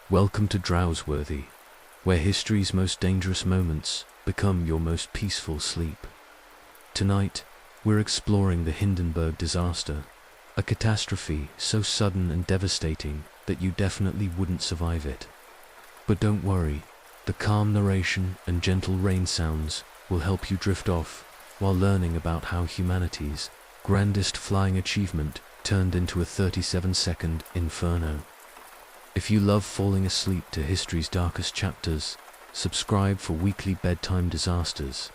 Welcome to Drowsworthy, where history's most dangerous moments become your most peaceful sleep. Tonight, we're exploring the Hindenburg disaster, a catastrophe so sudden and devastating that you definitely wouldn't survive it. But don't worry, the calm narration and gentle rain sounds will help you drift off while learning about how humanity's grandest flying achievement turned into a 37-second inferno. If you love falling asleep to history's darkest chapters, subscribe for weekly bedtime disasters.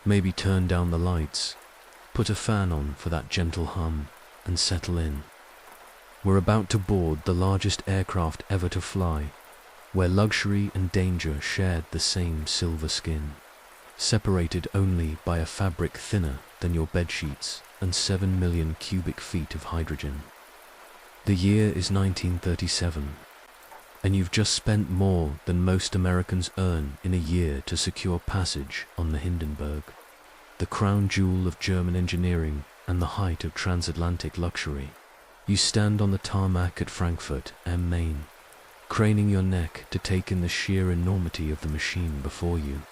Maybe turn down the lights, put a fan on for that gentle hum, and settle in. We're about to board the largest aircraft ever to fly, where luxury and danger shared the same silver skin, separated only by a fabric thinner than your bedsheets and 7 million cubic feet of hydrogen. The year is 1937, and you've just spent more than most Americans earn in a year to secure passage on the Hindenburg, the crown jewel of German engineering and the height of transatlantic luxury. You stand on the tarmac at Frankfurt am Main, craning your neck to take in the sheer enormity of the machine before you.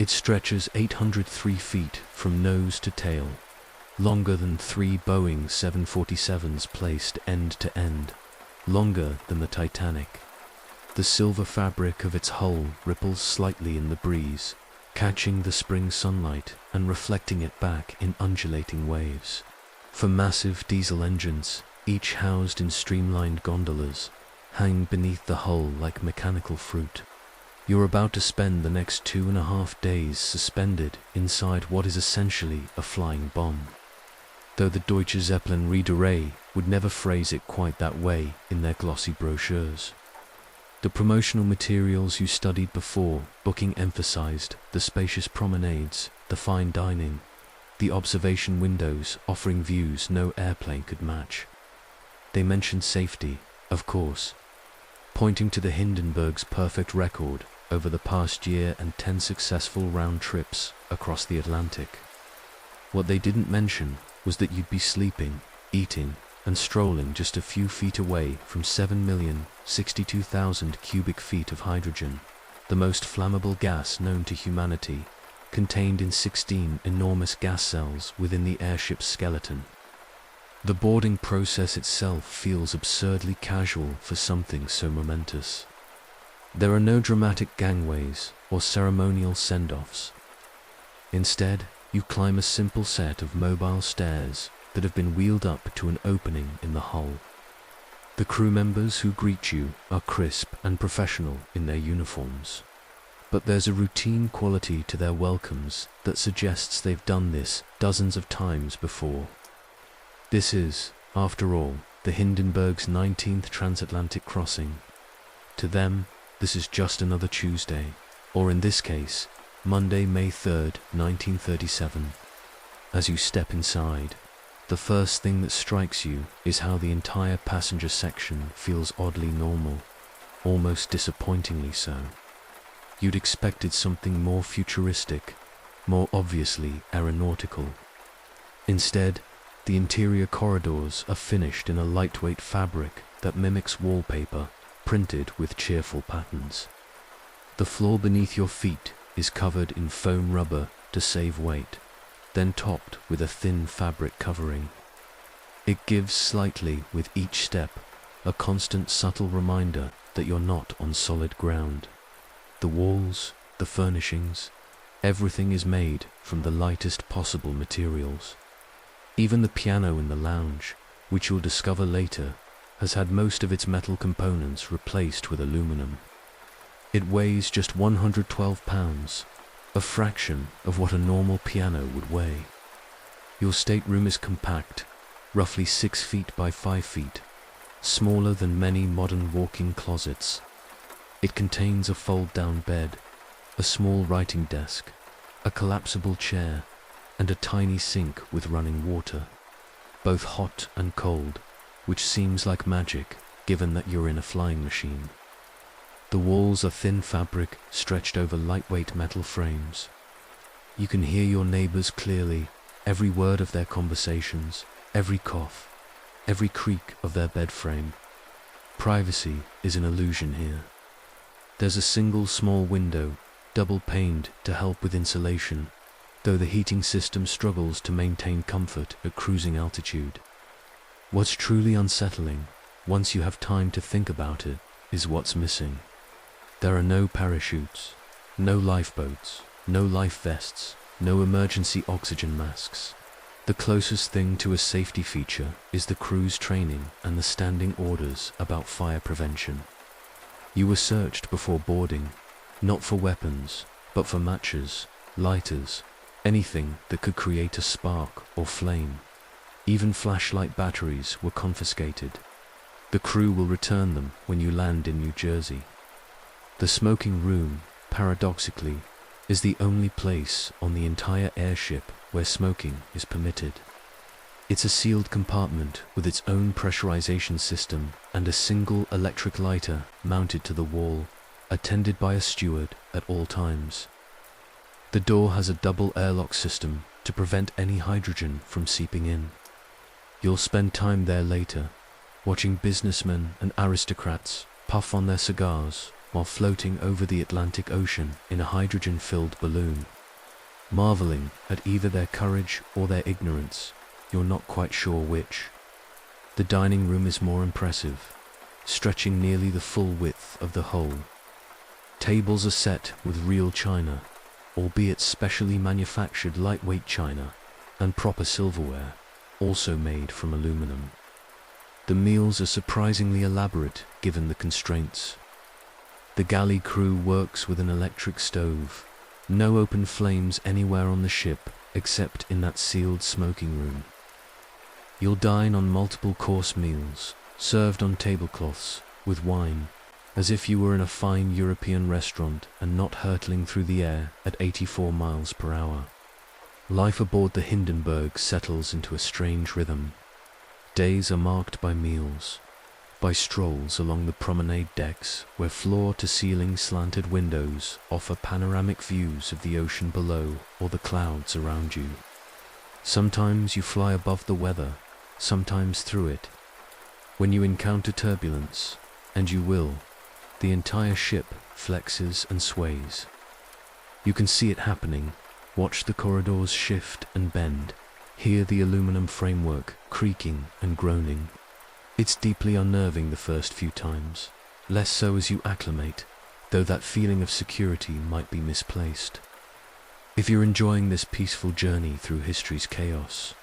It stretches 803 feet from nose to tail, longer than 3 Boeing 747s placed end to end, longer than the Titanic. The silver fabric of its hull ripples slightly in the breeze, catching the spring sunlight and reflecting it back in undulating waves. For massive diesel engines, each housed in streamlined gondolas, hang beneath the hull like mechanical fruit. You're about to spend the next 2.5 days suspended inside what is essentially a flying bomb. Though the Deutsche Zeppelin Reederei would never phrase it quite that way in their glossy brochures. The promotional materials you studied before booking emphasized the spacious promenades, the fine dining, the observation windows offering views no airplane could match. They mentioned safety, of course, pointing to the Hindenburg's perfect record over the past year and 10 successful round trips across the Atlantic. What they didn't mention was that you'd be sleeping, eating, and strolling just a few feet away from 7,062,000 cubic feet of hydrogen, the most flammable gas known to humanity, contained in 16 enormous gas cells within the airship's skeleton. The boarding process itself feels absurdly casual for something so momentous. There are no dramatic gangways or ceremonial send-offs. Instead, you climb a simple set of mobile stairs that have been wheeled up to an opening in the hull. The crew members who greet you are crisp and professional in their uniforms, but there's a routine quality to their welcomes that suggests they've done this dozens of times before. This is, after all, the Hindenburg's 19th transatlantic crossing. To them, this is just another Tuesday, or in this case, Monday, May 3rd, 1937. As you step inside, the first thing that strikes you is how the entire passenger section feels oddly normal, almost disappointingly so. You'd expected something more futuristic, more obviously aeronautical. Instead, the interior corridors are finished in a lightweight fabric that mimics wallpaper printed with cheerful patterns. The floor beneath your feet is covered in foam rubber to save weight, then topped with a thin fabric covering. It gives slightly with each step, a constant subtle reminder that you're not on solid ground. The walls, the furnishings, everything is made from the lightest possible materials. Even the piano in the lounge, which you'll discover later, has had most of its metal components replaced with aluminum. It weighs just 112 pounds, a fraction of what a normal piano would weigh. Your stateroom is compact, roughly 6 feet by 5 feet, smaller than many modern walk-in closets. It contains a fold-down bed, a small writing desk, a collapsible chair, and a tiny sink with running water, both hot and cold, which seems like magic given that you're in a flying machine. The walls are thin fabric stretched over lightweight metal frames. You can hear your neighbors clearly, every word of their conversations, every cough, every creak of their bed frame. Privacy is an illusion here. There's a single small window, double-paned to help with insulation, though the heating system struggles to maintain comfort at cruising altitude. What's truly unsettling, once you have time to think about it, is what's missing. There are no parachutes, no lifeboats, no life vests, no emergency oxygen masks. The closest thing to a safety feature is the crew's training and the standing orders about fire prevention. You were searched before boarding, not for weapons, but for matches, lighters, anything that could create a spark or flame. Even flashlight batteries were confiscated. The crew will return them when you land in New Jersey. The smoking room, paradoxically, is the only place on the entire airship where smoking is permitted. It's a sealed compartment with its own pressurization system and a single electric lighter mounted to the wall, attended by a steward at all times. The door has a double airlock system to prevent any hydrogen from seeping in. You'll spend time there later, watching businessmen and aristocrats puff on their cigars while floating over the Atlantic Ocean in a hydrogen-filled balloon. Marveling at either their courage or their ignorance, you're not quite sure which. The dining room is more impressive, stretching nearly the full width of the hull. Tables are set with real china, albeit specially manufactured lightweight china, and proper silverware, also made from aluminum. The meals are surprisingly elaborate given the constraints. The galley crew works with an electric stove. No open flames anywhere on the ship except in that sealed smoking room. You'll dine on multiple course meals, served on tablecloths, with wine, as if you were in a fine European restaurant and not hurtling through the air at 84 miles per hour. Life aboard the Hindenburg settles into a strange rhythm. Days are marked by meals, by strolls along the promenade decks where floor-to-ceiling slanted windows offer panoramic views of the ocean below or the clouds around you. Sometimes you fly above the weather, sometimes through it. When you encounter turbulence, and you will, the entire ship flexes and sways. You can see it happening, watch the corridors shift and bend, hear the aluminum framework creaking and groaning. It's deeply unnerving the first few times, less so as you acclimate, though that feeling of security might be misplaced. If you're enjoying this peaceful journey through history's chaos,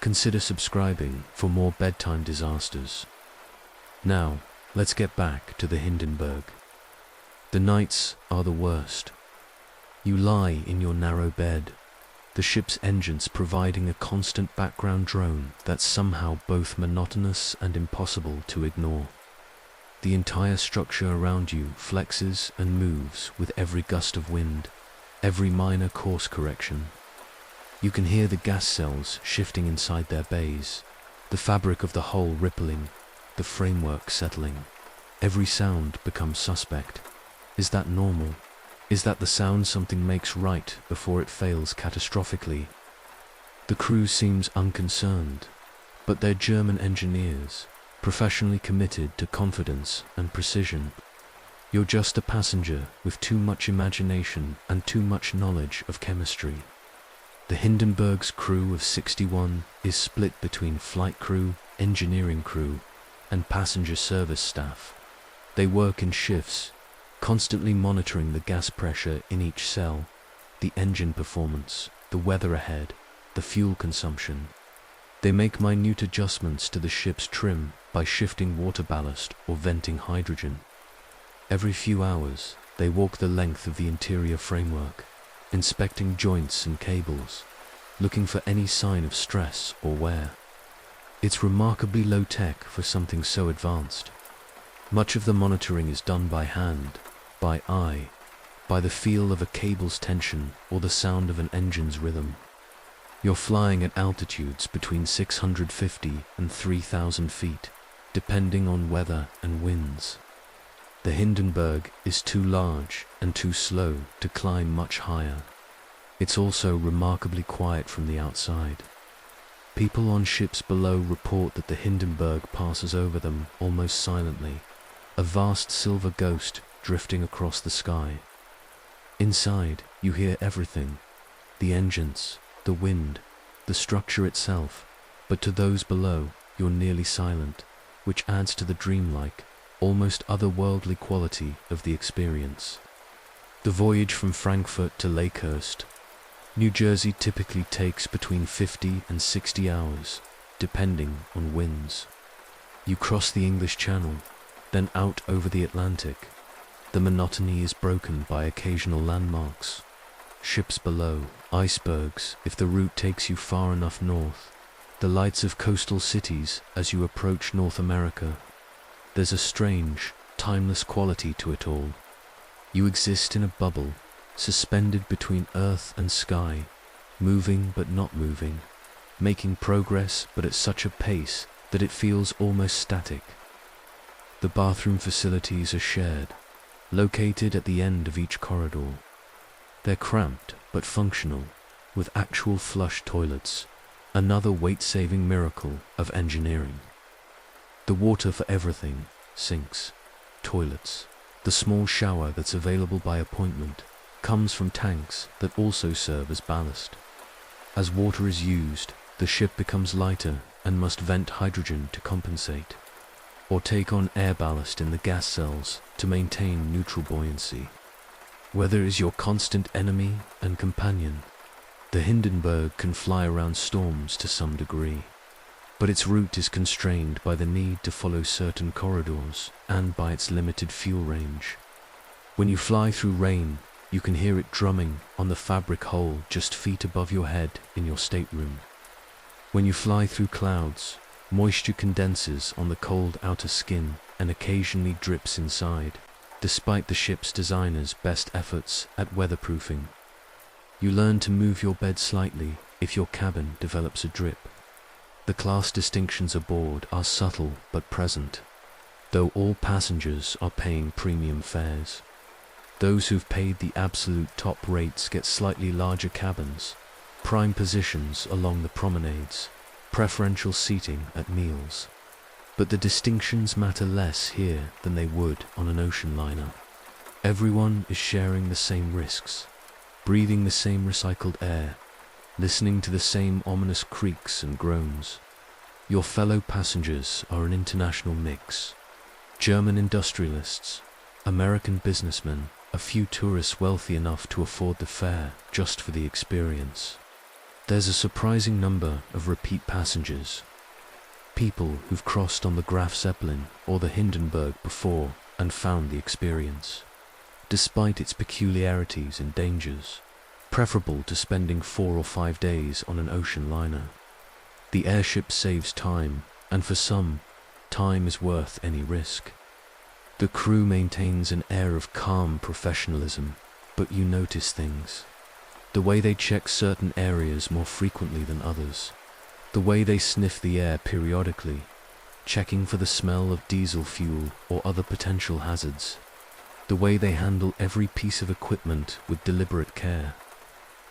consider subscribing for more bedtime disasters. Now, let's get back to the Hindenburg. The nights are the worst. You lie in your narrow bed, the ship's engines providing a constant background drone that's somehow both monotonous and impossible to ignore. The entire structure around you flexes and moves with every gust of wind, every minor course correction. You can hear the gas cells shifting inside their bays, the fabric of the hull rippling, the framework settling. Every sound becomes suspect. Is that normal? Is that the sound something makes right before it fails catastrophically? The crew seems unconcerned, but they're German engineers, professionally committed to confidence and precision. You're just a passenger with too much imagination and too much knowledge of chemistry. The Hindenburg's crew of 61 is split between flight crew, engineering crew, and passenger service staff. They work in shifts, constantly monitoring the gas pressure in each cell, the engine performance, the weather ahead, the fuel consumption. They make minute adjustments to the ship's trim by shifting water ballast or venting hydrogen. Every few hours, they walk the length of the interior framework, inspecting joints and cables, looking for any sign of stress or wear. It's remarkably low-tech for something so advanced. Much of the monitoring is done by hand, by eye, by the feel of a cable's tension or the sound of an engine's rhythm. You're flying at altitudes between 650 and 3,000 feet, depending on weather and winds. The Hindenburg is too large and too slow to climb much higher. It's also remarkably quiet from the outside. People on ships below report that the Hindenburg passes over them almost silently, a vast silver ghost drifting across the sky. Inside, you hear everything: the engines, the wind, the structure itself, but to those below, you're nearly silent, which adds to the dreamlike, almost otherworldly quality of the experience. The voyage from Frankfurt to Lakehurst, New Jersey typically takes between 50 and 60 hours, depending on winds. You cross the English Channel, then out over the Atlantic. The monotony is broken by occasional landmarks, ships below, icebergs if the route takes you far enough north, the lights of coastal cities as you approach North America. There's a strange, timeless quality to it all. You exist in a bubble, suspended between earth and sky, moving but not moving, making progress but at such a pace that it feels almost static. The bathroom facilities are shared, located at the end of each corridor. They're cramped but functional, with actual flush toilets, another weight-saving miracle of engineering. The water for everything, sinks, toilets, the small shower that's available by appointment, comes from tanks that also serve as ballast. As water is used, the ship becomes lighter and must vent hydrogen to compensate, or take on air ballast in the gas cells to maintain neutral buoyancy. Weather is your constant enemy and companion. The Hindenburg can fly around storms to some degree, but its route is constrained by the need to follow certain corridors and by its limited fuel range. When you fly through rain, you can hear it drumming on the fabric hole just feet above your head in your stateroom. When you fly through clouds, moisture condenses on the cold outer skin and occasionally drips inside, despite the ship's designer's best efforts at weatherproofing. You learn to move your bed slightly if your cabin develops a drip. The class distinctions aboard are subtle but present, though all passengers are paying premium fares. Those who've paid the absolute top rates get slightly larger cabins, prime positions along the promenades, preferential seating at meals. But the distinctions matter less here than they would on an ocean liner. Everyone is sharing the same risks, breathing the same recycled air, listening to the same ominous creaks and groans. Your fellow passengers are an international mix: German industrialists, American businessmen, a few tourists wealthy enough to afford the fare just for the experience. There's a surprising number of repeat passengers, people who've crossed on the Graf Zeppelin or the Hindenburg before and found the experience, despite its peculiarities and dangers, preferable to spending 4 or 5 days on an ocean liner. The airship saves time, and for some, time is worth any risk. The crew maintains an air of calm professionalism, but you notice things. The way they check certain areas more frequently than others. The way they sniff the air periodically, checking for the smell of diesel fuel or other potential hazards. The way they handle every piece of equipment with deliberate care.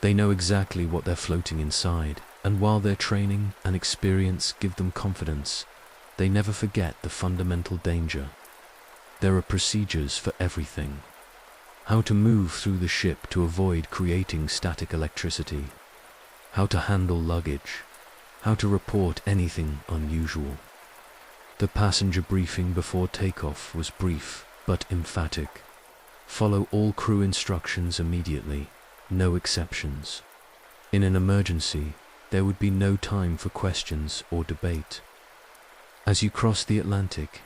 They know exactly what they're floating inside, and while their training and experience give them confidence, they never forget the fundamental danger. There are procedures for everything. How to move through the ship to avoid creating static electricity. How to handle luggage. How to report anything unusual. The passenger briefing before takeoff was brief but emphatic. Follow all crew instructions immediately, no exceptions. In an emergency, there would be no time for questions or debate. As you cross the Atlantic,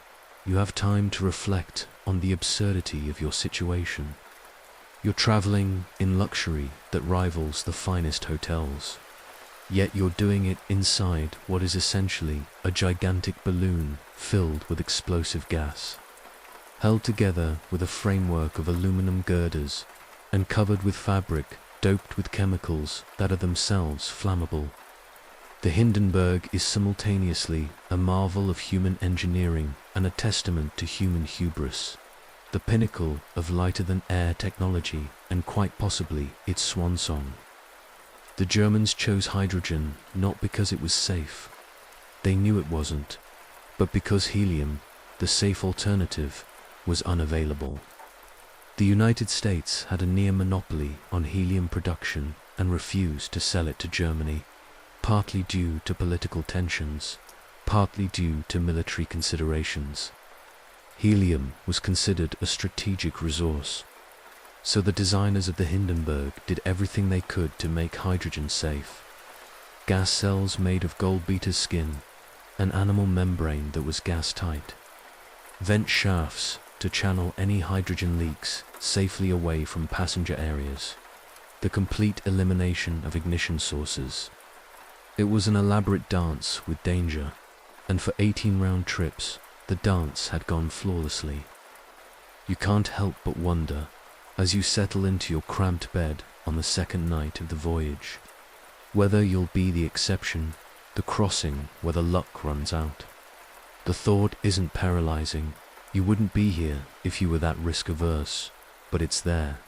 you have time to reflect on the absurdity of your situation. You're traveling in luxury that rivals the finest hotels, yet you're doing it inside what is essentially a gigantic balloon filled with explosive gas, held together with a framework of aluminum girders and covered with fabric doped with chemicals that are themselves flammable. The Hindenburg is simultaneously a marvel of human engineering and a testament to human hubris, the pinnacle of lighter-than-air technology and quite possibly its swan song. The Germans chose hydrogen not because it was safe. They knew it wasn't, but because helium, the safe alternative, was unavailable. The United States had a near monopoly on helium production and refused to sell it to Germany, partly due to political tensions, partly due to military considerations. Helium was considered a strategic resource, so the designers of the Hindenburg did everything they could to make hydrogen safe. Gas cells made of gold beater's skin, an animal membrane that was gas-tight, vent shafts to channel any hydrogen leaks safely away from passenger areas, the complete elimination of ignition sources. It was an elaborate dance with danger, and for 18 round trips, the dance had gone flawlessly. You can't help but wonder, as you settle into your cramped bed on the second night of the voyage, whether you'll be the exception, the crossing where the luck runs out. The thought isn't paralyzing. You wouldn't be here if you were that risk-averse, but it's there.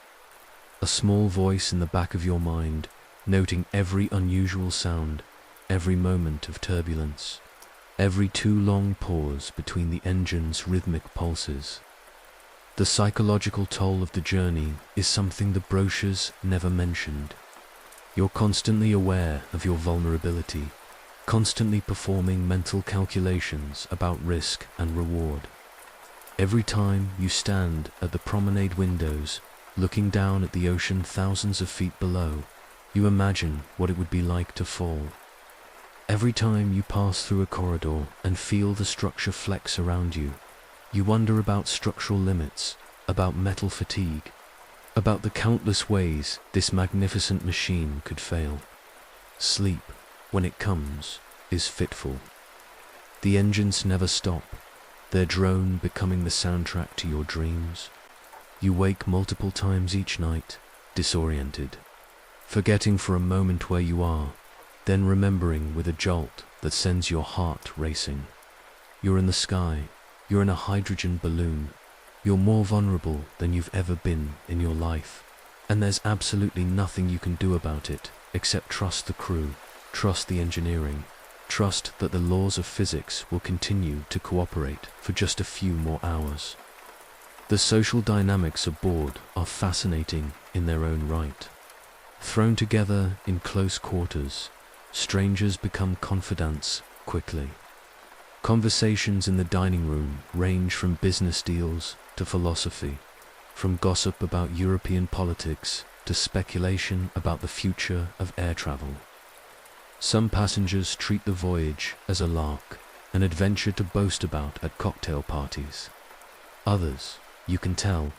A small voice in the back of your mind, noting every unusual sound, every moment of turbulence, every too long pause between the engine's rhythmic pulses. The psychological toll of the journey is something the brochures never mentioned. You're constantly aware of your vulnerability, constantly performing mental calculations about risk and reward. Every time you stand at the promenade windows, looking down at the ocean thousands of feet below, you imagine what it would be like to fall. Every time you pass through a corridor and feel the structure flex around you, you wonder about structural limits, about metal fatigue, about the countless ways this magnificent machine could fail. Sleep, when it comes, is fitful. The engines never stop, their drone becoming the soundtrack to your dreams. You wake multiple times each night, disoriented, forgetting for a moment where you are, then remembering with a jolt that sends your heart racing. You're in the sky, you're in a hydrogen balloon, you're more vulnerable than you've ever been in your life, and there's absolutely nothing you can do about it except trust the crew, trust the engineering, trust that the laws of physics will continue to cooperate for just a few more hours. The social dynamics aboard are fascinating in their own right. Thrown together in close quarters, strangers become confidants quickly. Conversations in the dining room range from business deals to philosophy, from gossip about European politics to speculation about the future of air travel. Some passengers treat the voyage as a lark, an adventure to boast about at cocktail parties. Others, you can tell,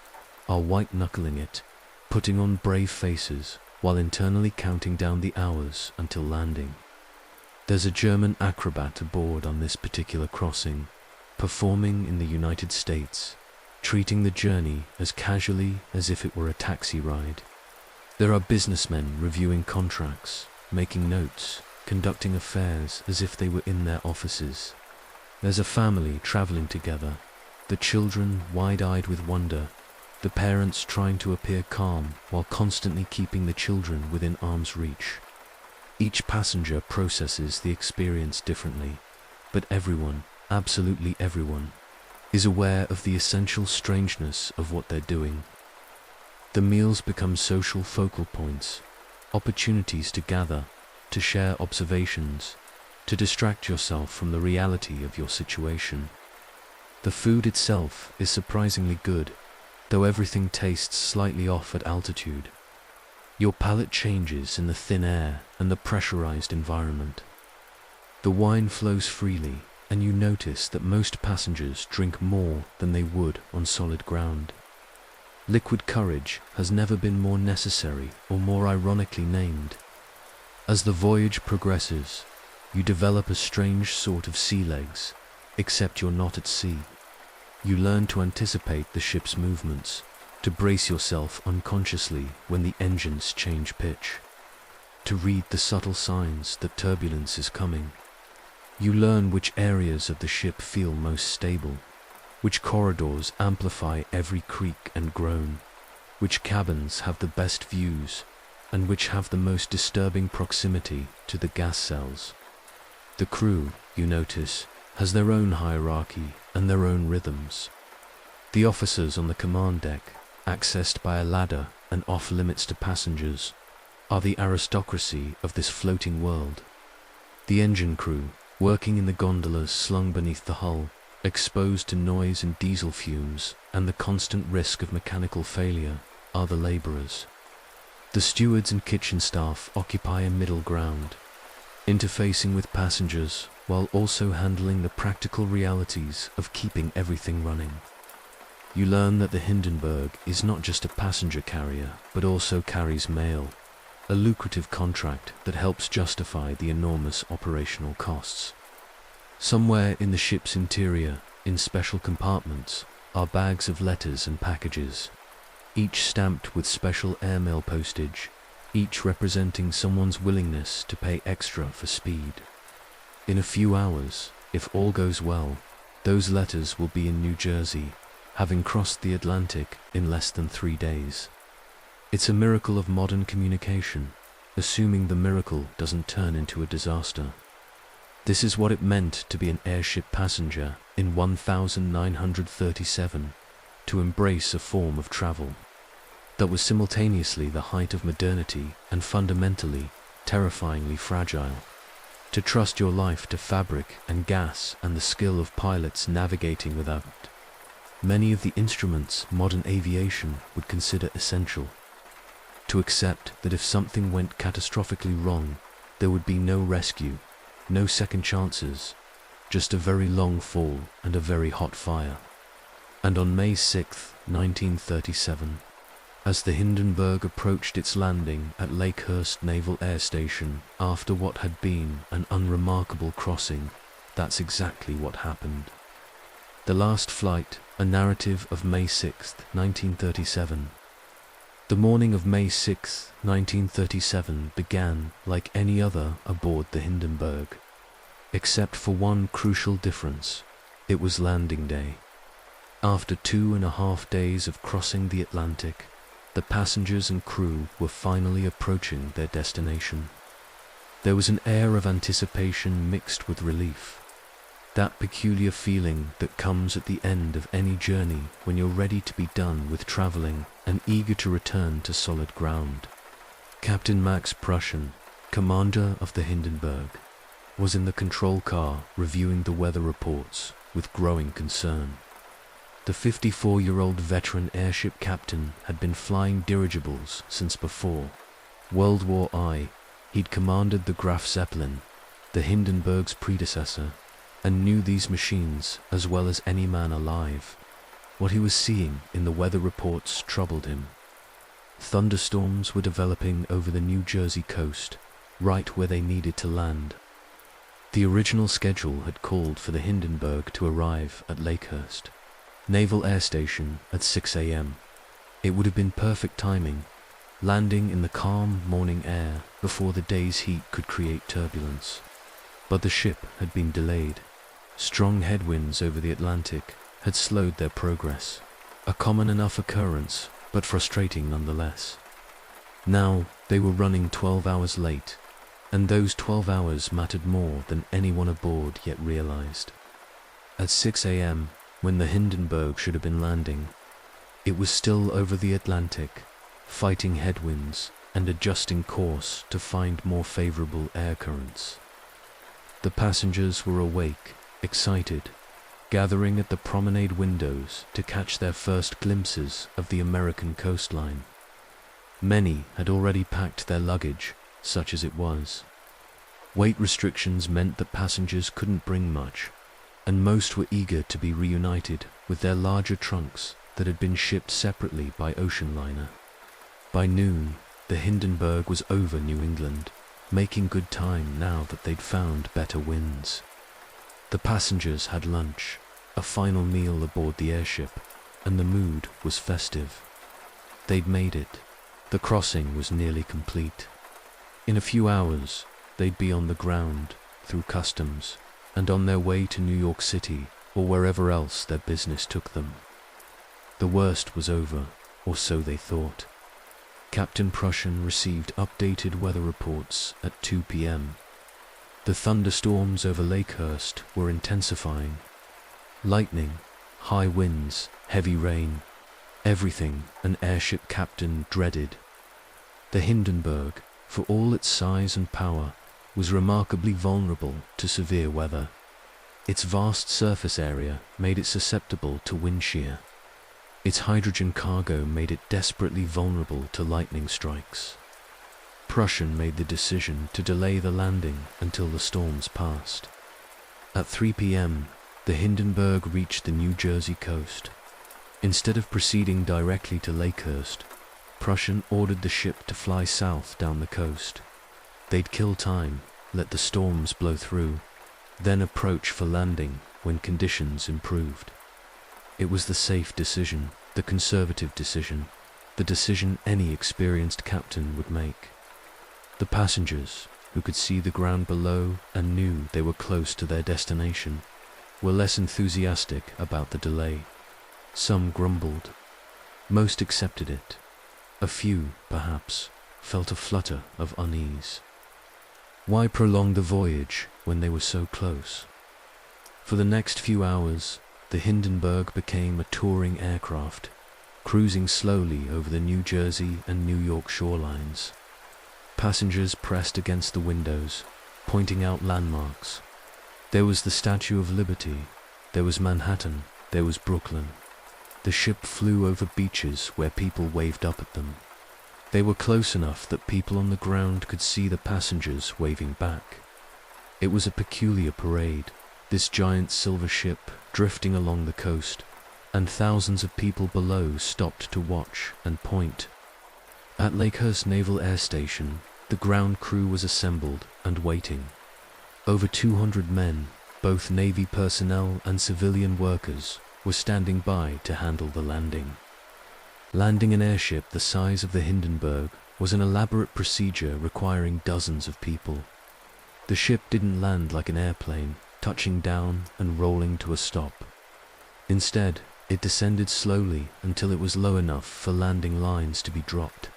are white-knuckling it, putting on brave faces while internally counting down the hours until landing. There's a German acrobat aboard on this particular crossing, performing in the United States, treating the journey as casually as if it were a taxi ride. There are businessmen reviewing contracts, making notes, conducting affairs as if they were in their offices. There's a family traveling together, the children wide-eyed with wonder, the parents trying to appear calm while constantly keeping the children within arm's reach. Each passenger processes the experience differently, but everyone, absolutely everyone, is aware of the essential strangeness of what they're doing. The meals become social focal points, opportunities to gather, to share observations, to distract yourself from the reality of your situation. The food itself is surprisingly good, though everything tastes slightly off at altitude. Your palate changes in the thin air and the pressurized environment. The wine flows freely, and you notice that most passengers drink more than they would on solid ground. Liquid courage has never been more necessary or more ironically named. As the voyage progresses, you develop a strange sort of sea legs, except you're not at sea. You learn to anticipate the ship's movements, to brace yourself unconsciously when the engines change pitch, to read the subtle signs that turbulence is coming. You learn which areas of the ship feel most stable, which corridors amplify every creak and groan, which cabins have the best views, and which have the most disturbing proximity to the gas cells. The crew, you notice, has their own hierarchy and their own rhythms. The officers on the command deck, accessed by a ladder and off-limits to passengers, are the aristocracy of this floating world. The engine crew, working in the gondolas slung beneath the hull, exposed to noise and diesel fumes and the constant risk of mechanical failure, are the laborers. The stewards and kitchen staff occupy a middle ground, interfacing with passengers while also handling the practical realities of keeping everything running. You learn that the Hindenburg is not just a passenger carrier, but also carries mail, a lucrative contract that helps justify the enormous operational costs. Somewhere in the ship's interior, in special compartments, are bags of letters and packages, each stamped with special airmail postage, each representing someone's willingness to pay extra for speed. In a few hours, if all goes well, those letters will be in New Jersey, having crossed the Atlantic in less than 3 days. It's a miracle of modern communication, assuming the miracle doesn't turn into a disaster. This is what it meant to be an airship passenger in 1937, to embrace a form of travel that was simultaneously the height of modernity and fundamentally, terrifyingly fragile. To trust your life to fabric and gas and the skill of pilots navigating without many of the instruments modern aviation would consider essential. To accept that if something went catastrophically wrong, there would be no rescue, no second chances, just a very long fall and a very hot fire. And on May 6, 1937, as the Hindenburg approached its landing at Lakehurst Naval Air Station after what had been an unremarkable crossing, that's exactly what happened. The Last Flight, a narrative of May 6, 1937. The morning of May 6, 1937 began like any other aboard the Hindenburg, except for one crucial difference. It was landing day. After 2.5 days of crossing the Atlantic, the passengers and crew were finally approaching their destination. There was an air of anticipation mixed with relief. That peculiar feeling that comes at the end of any journey when you're ready to be done with traveling and eager to return to solid ground. Captain Max Prussian, commander of the Hindenburg, was in the control car reviewing the weather reports with growing concern. The 54-year-old veteran airship captain had been flying dirigibles since before World War I. He'd commanded the Graf Zeppelin, the Hindenburg's predecessor, and knew these machines as well as any man alive. What he was seeing in the weather reports troubled him. Thunderstorms were developing over the New Jersey coast, right where they needed to land. The original schedule had called for the Hindenburg to arrive at Lakehurst Naval Air Station at 6 a.m. It would have been perfect timing, landing in the calm morning air before the day's heat could create turbulence. But the ship had been delayed. Strong headwinds over the Atlantic had slowed their progress, a common enough occurrence, but frustrating nonetheless. Now they were running 12 hours late, and those 12 hours mattered more than anyone aboard yet realized. At 6 a.m., when the Hindenburg should have been landing, it was still over the Atlantic, fighting headwinds and adjusting course to find more favorable air currents. The passengers were awake, excited, gathering at the promenade windows to catch their first glimpses of the American coastline. Many had already packed their luggage, such as it was. Weight restrictions meant that passengers couldn't bring much, and most were eager to be reunited with their larger trunks that had been shipped separately by ocean liner. By noon, the Hindenburg was over New England, making good time now that they'd found better winds. The passengers had lunch, a final meal aboard the airship, and the mood was festive. They'd made it. The crossing was nearly complete. In a few hours, they'd be on the ground, through customs, and on their way to New York City or wherever else their business took them. The worst was over, or so they thought. Captain Prussian received updated weather reports at 2 p.m. The thunderstorms over Lakehurst were intensifying. Lightning, high winds, heavy rain, everything an airship captain dreaded. The Hindenburg, for all its size and power, was remarkably vulnerable to severe weather. Its vast surface area made it susceptible to wind shear. Its hydrogen cargo made it desperately vulnerable to lightning strikes. Prussian made the decision to delay the landing until the storms passed. At 3 p.m., the Hindenburg reached the New Jersey coast. Instead of proceeding directly to Lakehurst, Prussian ordered the ship to fly south down the coast. They'd kill time, let the storms blow through, then approach for landing when conditions improved. It was the safe decision, the conservative decision, the decision any experienced captain would make. The passengers, who could see the ground below and knew they were close to their destination, were less enthusiastic about the delay. Some grumbled. Most accepted it. A few, perhaps, felt a flutter of unease. Why prolong the voyage when they were so close? For the next few hours, the Hindenburg became a touring aircraft, cruising slowly over the New Jersey and New York shorelines. Passengers pressed against the windows, pointing out landmarks. There was the Statue of Liberty, there was Manhattan, there was Brooklyn. The ship flew over beaches where people waved up at them. They were close enough that people on the ground could see the passengers waving back. It was a peculiar parade, this giant silver ship drifting along the coast, and thousands of people below stopped to watch and point. At Lakehurst Naval Air Station, the ground crew was assembled and waiting. Over 200 men, both Navy personnel and civilian workers, were standing by to handle the landing. Landing an airship the size of the Hindenburg was an elaborate procedure requiring dozens of people. The ship didn't land like an airplane, touching down and rolling to a stop. Instead, it descended slowly until it was low enough for landing lines to be dropped.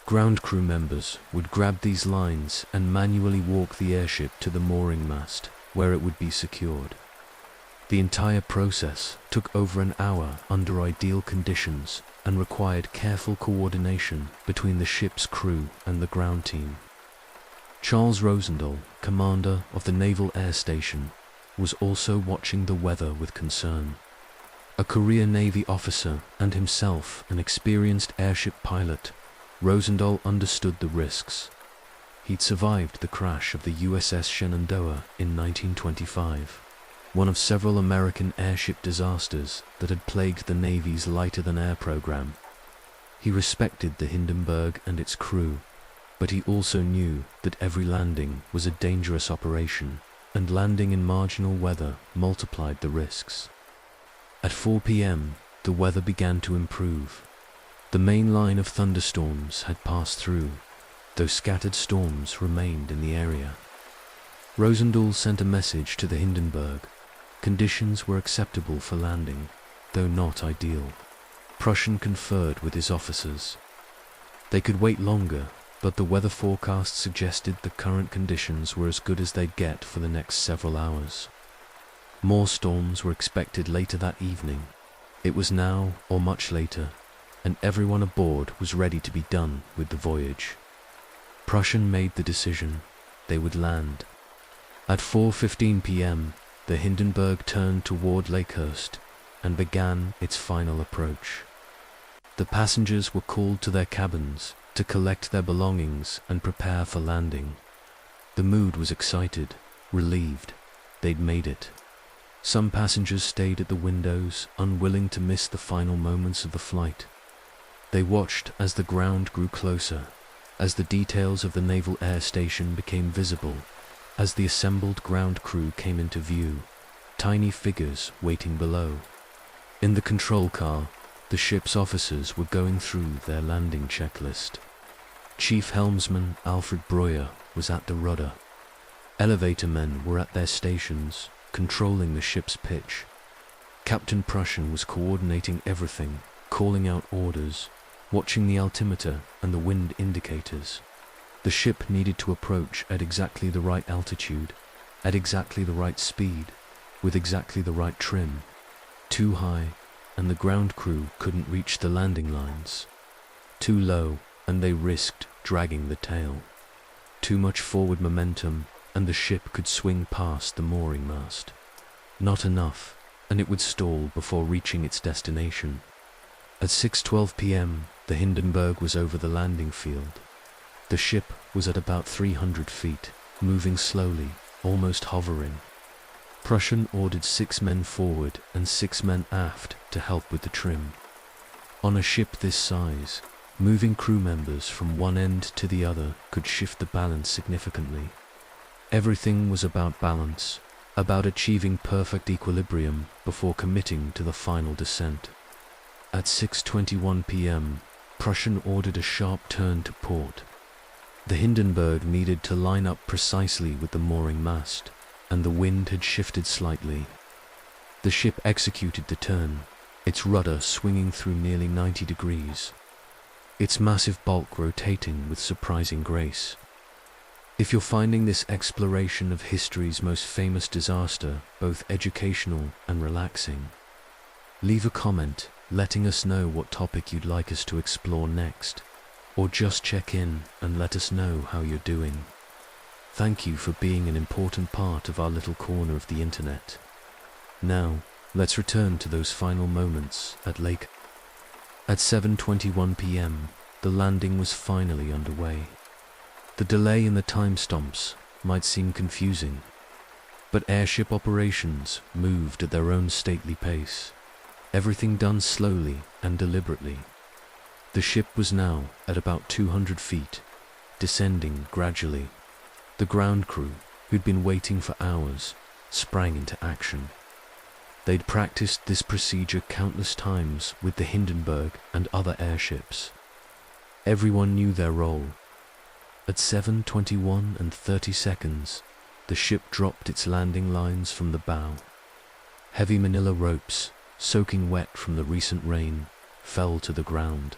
Ground crew members would grab these lines and manually walk the airship to the mooring mast, where it would be secured. The entire process took over an hour under ideal conditions and required careful coordination between the ship's crew and the ground team. Charles Rosendahl, commander of the Naval Air Station, was also watching the weather with concern. A career Navy officer and himself an experienced airship pilot, Rosendahl understood the risks. He'd survived the crash of the USS Shenandoah in 1925, one of several American airship disasters that had plagued the Navy's lighter-than-air program. He respected the Hindenburg and its crew, but he also knew that every landing was a dangerous operation, and landing in marginal weather multiplied the risks. At 4 p.m., the weather began to improve. The main line of thunderstorms had passed through, though scattered storms remained in the area. Rosendahl sent a message to the Hindenburg. Conditions were acceptable for landing, though not ideal. Prussian conferred with his officers. They could wait longer, but the weather forecast suggested the current conditions were as good as they'd get for the next several hours. More storms were expected later that evening. It was now, or much later, and everyone aboard was ready to be done with the voyage. Prussian made the decision. They would land. At 4:15 p.m., the Hindenburg turned toward Lakehurst and began its final approach. The passengers were called to their cabins to collect their belongings and prepare for landing. The mood was excited, relieved. They'd made it. Some passengers stayed at the windows, unwilling to miss the final moments of the flight. They watched as the ground grew closer, as the details of the Naval Air Station became visible, as the assembled ground crew came into view, tiny figures waiting below. In the control car, the ship's officers were going through their landing checklist. Chief helmsman Alfred Breuer was at the rudder. Elevator men were at their stations, controlling the ship's pitch. Captain Prussian was coordinating everything, calling out orders, watching the altimeter and the wind indicators. The ship needed to approach at exactly the right altitude, at exactly the right speed, with exactly the right trim. Too high, and the ground crew couldn't reach the landing lines. Too low, and they risked dragging the tail. Too much forward momentum, and the ship could swing past the mooring mast. Not enough, and it would stall before reaching its destination. At 6:12 p.m., the Hindenburg was over the landing field. The ship was at about 300 feet, moving slowly, almost hovering. Prussian ordered 6 men forward and 6 men aft to help with the trim. On a ship this size, moving crew members from one end to the other could shift the balance significantly. Everything was about balance, about achieving perfect equilibrium before committing to the final descent. At 6:21 p.m., Prussian ordered a sharp turn to port. The Hindenburg needed to line up precisely with the mooring mast, and the wind had shifted slightly. The ship executed the turn, its rudder swinging through nearly 90 degrees, its massive bulk rotating with surprising grace. If you're finding this exploration of history's most famous disaster both educational and relaxing, leave a comment letting us know what topic you'd like us to explore next, or just check in and let us know how you're doing. Thank you for being an important part of our little corner of the internet. Now, let's return to those final moments at Lake. At 7:21 p.m., the landing was finally underway. The delay in the time stamps might seem confusing, but airship operations moved at their own stately pace, everything done slowly and deliberately. The ship was now at about 200 feet, descending gradually. The ground crew, who'd been waiting for hours, sprang into action. They'd practiced this procedure countless times with the Hindenburg and other airships. Everyone knew their role. At 7:21 and 30 seconds, the ship dropped its landing lines from the bow. Heavy manila ropes, soaking wet from the recent rain, fell to the ground.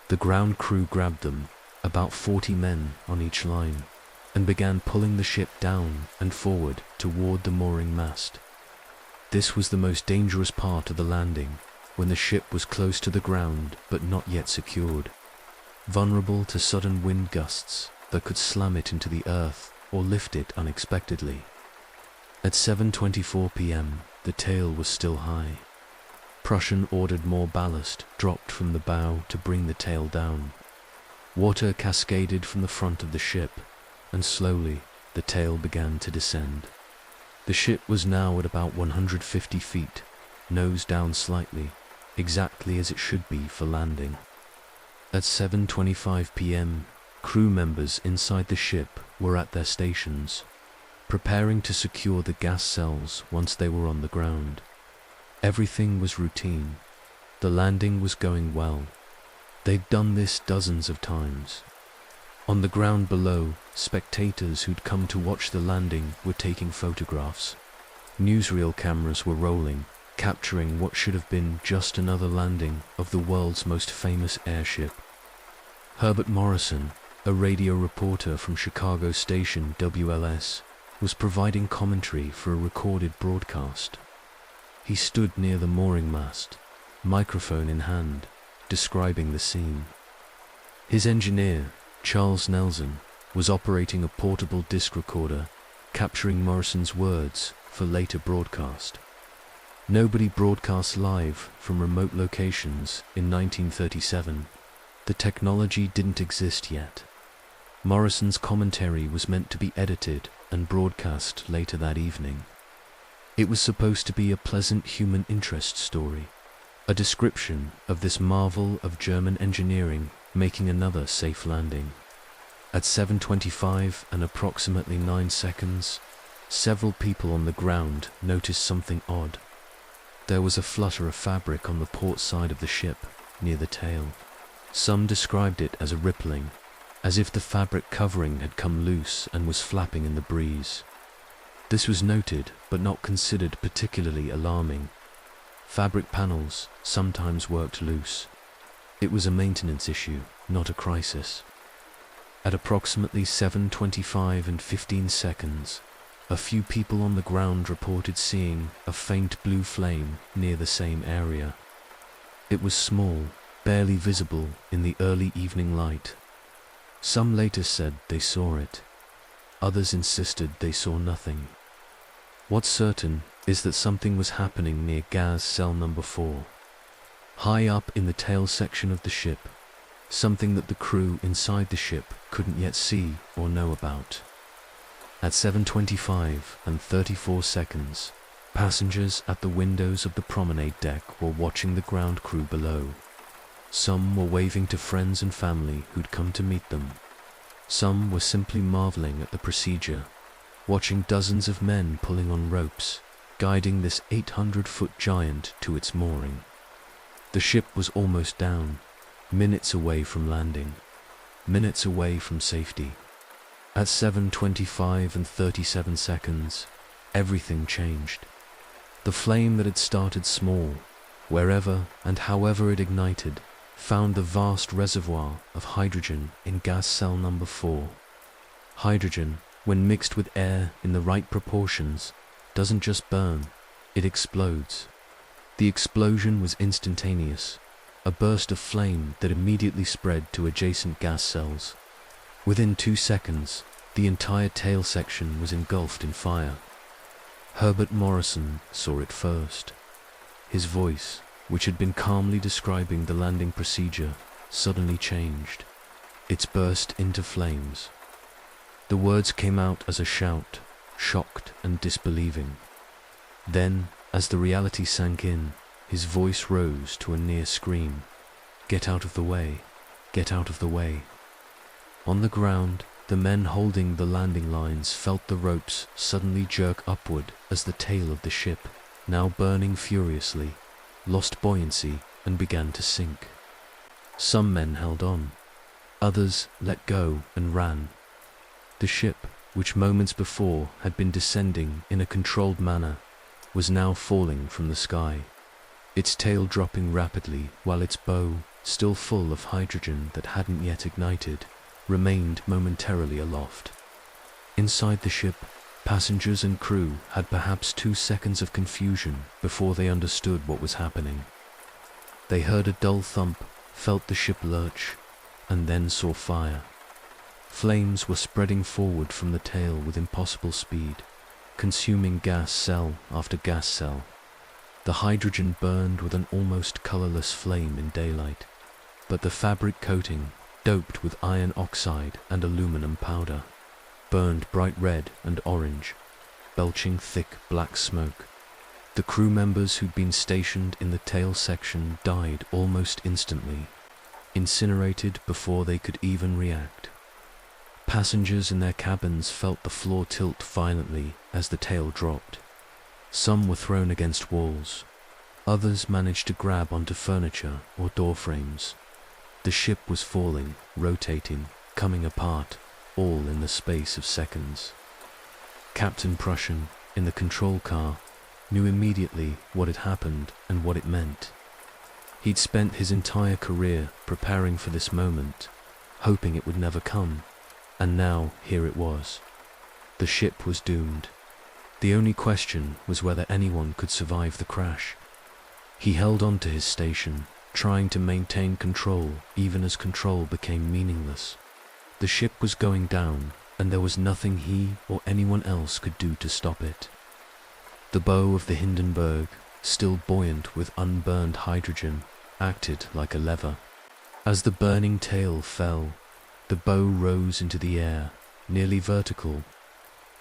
The ground crew grabbed them, about 40 men on each line, and began pulling the ship down and forward toward the mooring mast. This was the most dangerous part of the landing, when the ship was close to the ground but not yet secured, vulnerable to sudden wind gusts that could slam it into the earth or lift it unexpectedly. At 7:24 p.m., the tail was still high. Prussian ordered more ballast dropped from the bow to bring the tail down. Water cascaded from the front of the ship, and slowly the tail began to descend. The ship was now at about 150 feet, nose down slightly, exactly as it should be for landing. At 7:25 p.m., crew members inside the ship were at their stations, preparing to secure the gas cells once they were on the ground. Everything was routine. The landing was going well. They'd done this dozens of times. On the ground below, spectators who'd come to watch the landing were taking photographs. Newsreel cameras were rolling, capturing what should have been just another landing of the world's most famous airship. Herbert Morrison, a radio reporter from Chicago station WLS, was providing commentary for a recorded broadcast. He stood near the mooring mast, microphone in hand, describing the scene. His engineer, Charles Nelson, was operating a portable disc recorder, capturing Morrison's words for later broadcast. Nobody broadcast live from remote locations in 1937. The technology didn't exist yet. Morrison's commentary was meant to be edited and broadcast later that evening. It was supposed to be a pleasant human interest story, a description of this marvel of German engineering making another safe landing. At 7:25 and approximately 9 seconds, several people on the ground noticed something odd. There was a flutter of fabric on the port side of the ship, near the tail. Some described it as a rippling, as if the fabric covering had come loose and was flapping in the breeze. This was noted, but not considered particularly alarming. Fabric panels sometimes worked loose. It was a maintenance issue, not a crisis. At approximately 7:25 and 15 seconds, A few people on the ground reported seeing a faint blue flame near the same area. It was small, barely visible in the early evening light. Some later said they saw it. Others insisted they saw nothing. What's certain is that something was happening near gas cell number 4. High up in the tail section of the ship, something that the crew inside the ship couldn't yet see or know about. At 7:25 and 34 seconds, passengers at the windows of the promenade deck were watching the ground crew below. Some were waving to friends and family who'd come to meet them. Some were simply marveling at the procedure, watching dozens of men pulling on ropes, guiding this 800-foot giant to its mooring. The ship was almost down, minutes away from landing, minutes away from safety. At 7:25 and 37 seconds, everything changed. The flame that had started small, wherever and however it ignited, found the vast reservoir of hydrogen in gas cell number 4. Hydrogen, when mixed with air in the right proportions, doesn't just burn, it explodes. The explosion was instantaneous, a burst of flame that immediately spread to adjacent gas cells. Within 2 seconds, the entire tail section was engulfed in fire. Herbert Morrison saw it first. His voice, which had been calmly describing the landing procedure, suddenly changed. It burst into flames. The words came out as a shout, shocked and disbelieving. Then, as the reality sank in, his voice rose to a near scream. "Get out of the way! Get out of the way!" On the ground, the men holding the landing lines felt the ropes suddenly jerk upward as the tail of the ship, now burning furiously, lost buoyancy and began to sink. Some men held on. Others let go and ran. The ship, which moments before had been descending in a controlled manner, was now falling from the sky, its tail dropping rapidly while its bow, still full of hydrogen that hadn't yet ignited, remained momentarily aloft. Inside the ship, passengers and crew had perhaps 2 seconds of confusion before they understood what was happening. They heard a dull thump, felt the ship lurch, and then saw fire. Flames were spreading forward from the tail with impossible speed, consuming gas cell after gas cell. The hydrogen burned with an almost colorless flame in daylight, but the fabric coating, doped with iron oxide and aluminum powder, burned bright red and orange, belching thick black smoke. The crew members who'd been stationed in the tail section died almost instantly, incinerated before they could even react. Passengers in their cabins felt the floor tilt violently as the tail dropped. Some were thrown against walls. Others managed to grab onto furniture or door frames. The ship was falling, rotating, coming apart, all in the space of seconds. Captain Prussian, in the control car, knew immediately what had happened and what it meant. He'd spent his entire career preparing for this moment, hoping it would never come, and now here it was. The ship was doomed. The only question was whether anyone could survive the crash. He held on to his station, trying to maintain control even as control became meaningless. The ship was going down, and there was nothing he or anyone else could do to stop it. The bow of the Hindenburg, still buoyant with unburned hydrogen, acted like a lever. As the burning tail fell, the bow rose into the air, nearly vertical.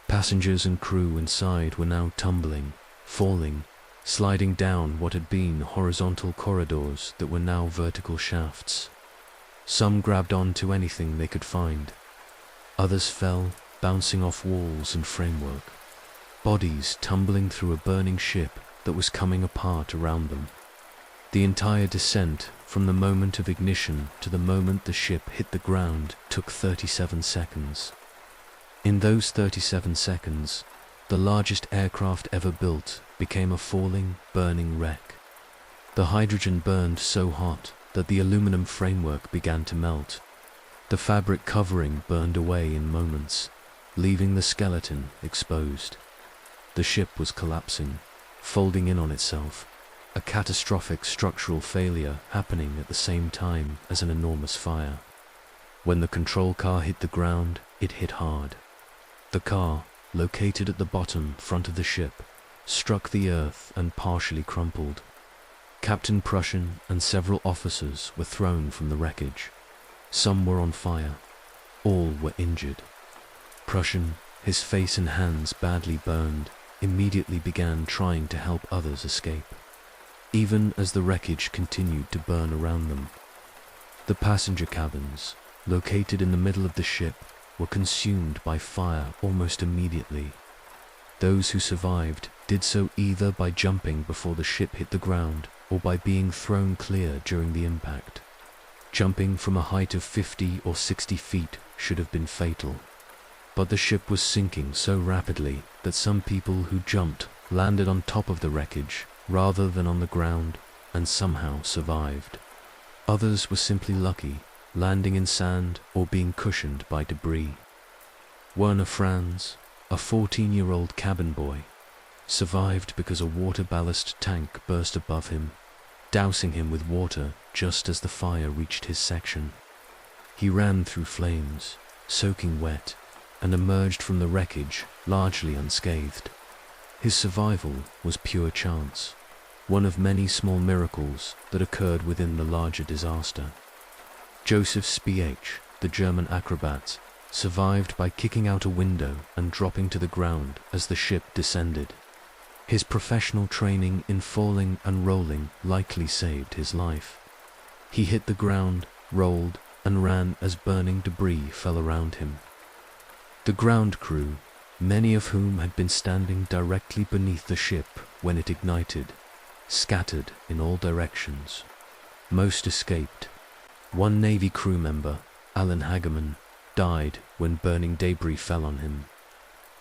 Passengers and crew inside were now tumbling, falling, sliding down what had been horizontal corridors that were now vertical shafts. Some grabbed on to anything they could find. Others fell, bouncing off walls and framework. Bodies tumbling through a burning ship that was coming apart around them. The entire descent, from the moment of ignition to the moment the ship hit the ground, took 37 seconds. In those 37 seconds, the largest aircraft ever built became a falling, burning wreck. The hydrogen burned so hot that the aluminum framework began to melt. The fabric covering burned away in moments. leaving the skeleton exposed. The ship was collapsing, folding in on itself, a catastrophic structural failure happening at the same time as an enormous fire. When the control car hit the ground, it hit hard. The car, located at the bottom front of the ship, struck the earth and partially crumpled. Captain Prussian and several officers were thrown from the wreckage. Some were on fire. All were injured. Prussian, his face and hands badly burned, immediately began trying to help others escape, even as the wreckage continued to burn around them. The passenger cabins, located in the middle of the ship, were consumed by fire almost immediately. Those who survived did so either by jumping before the ship hit the ground or by being thrown clear during the impact. Jumping from a height of 50 or 60 feet should have been fatal. But the ship was sinking so rapidly that some people who jumped landed on top of the wreckage rather than on the ground and somehow survived. Others were simply lucky, landing in sand or being cushioned by debris. Werner Franz, a 14-year-old cabin boy, survived because a water ballast tank burst above him, dousing him with water just as the fire reached his section. He ran through flames, soaking wet, and emerged from the wreckage largely unscathed. His survival was pure chance, one of many small miracles that occurred within the larger disaster. Joseph Spiech, the German acrobat, survived by kicking out a window and dropping to the ground as the ship descended. His professional training in falling and rolling likely saved his life. He hit the ground, rolled, and ran as burning debris fell around him. The ground crew, many of whom had been standing directly beneath the ship when it ignited, scattered in all directions. Most escaped. One Navy crew member, Alan Hageman, died when burning debris fell on him.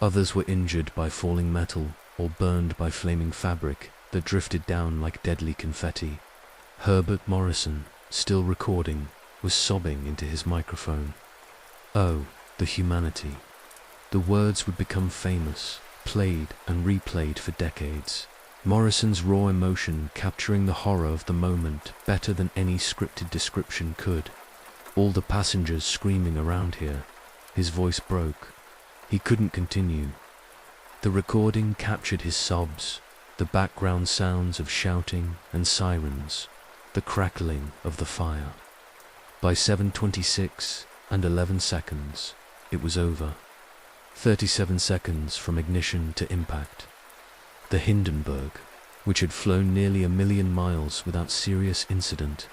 Others were injured by falling metal or burned by flaming fabric that drifted down like deadly confetti. Herbert Morrison, still recording, was sobbing into his microphone. Oh, the humanity. The words would become famous, played and replayed for decades. Morrison's raw emotion capturing the horror of the moment better than any scripted description could. All the passengers screaming around here. His voice broke. He couldn't continue. The recording captured his sobs, the background sounds of shouting and sirens, the crackling of the fire. By 7:26 and 11 seconds, it was over. 37 seconds from ignition to impact. The Hindenburg, which had flown nearly 1,000,000 miles without serious incident,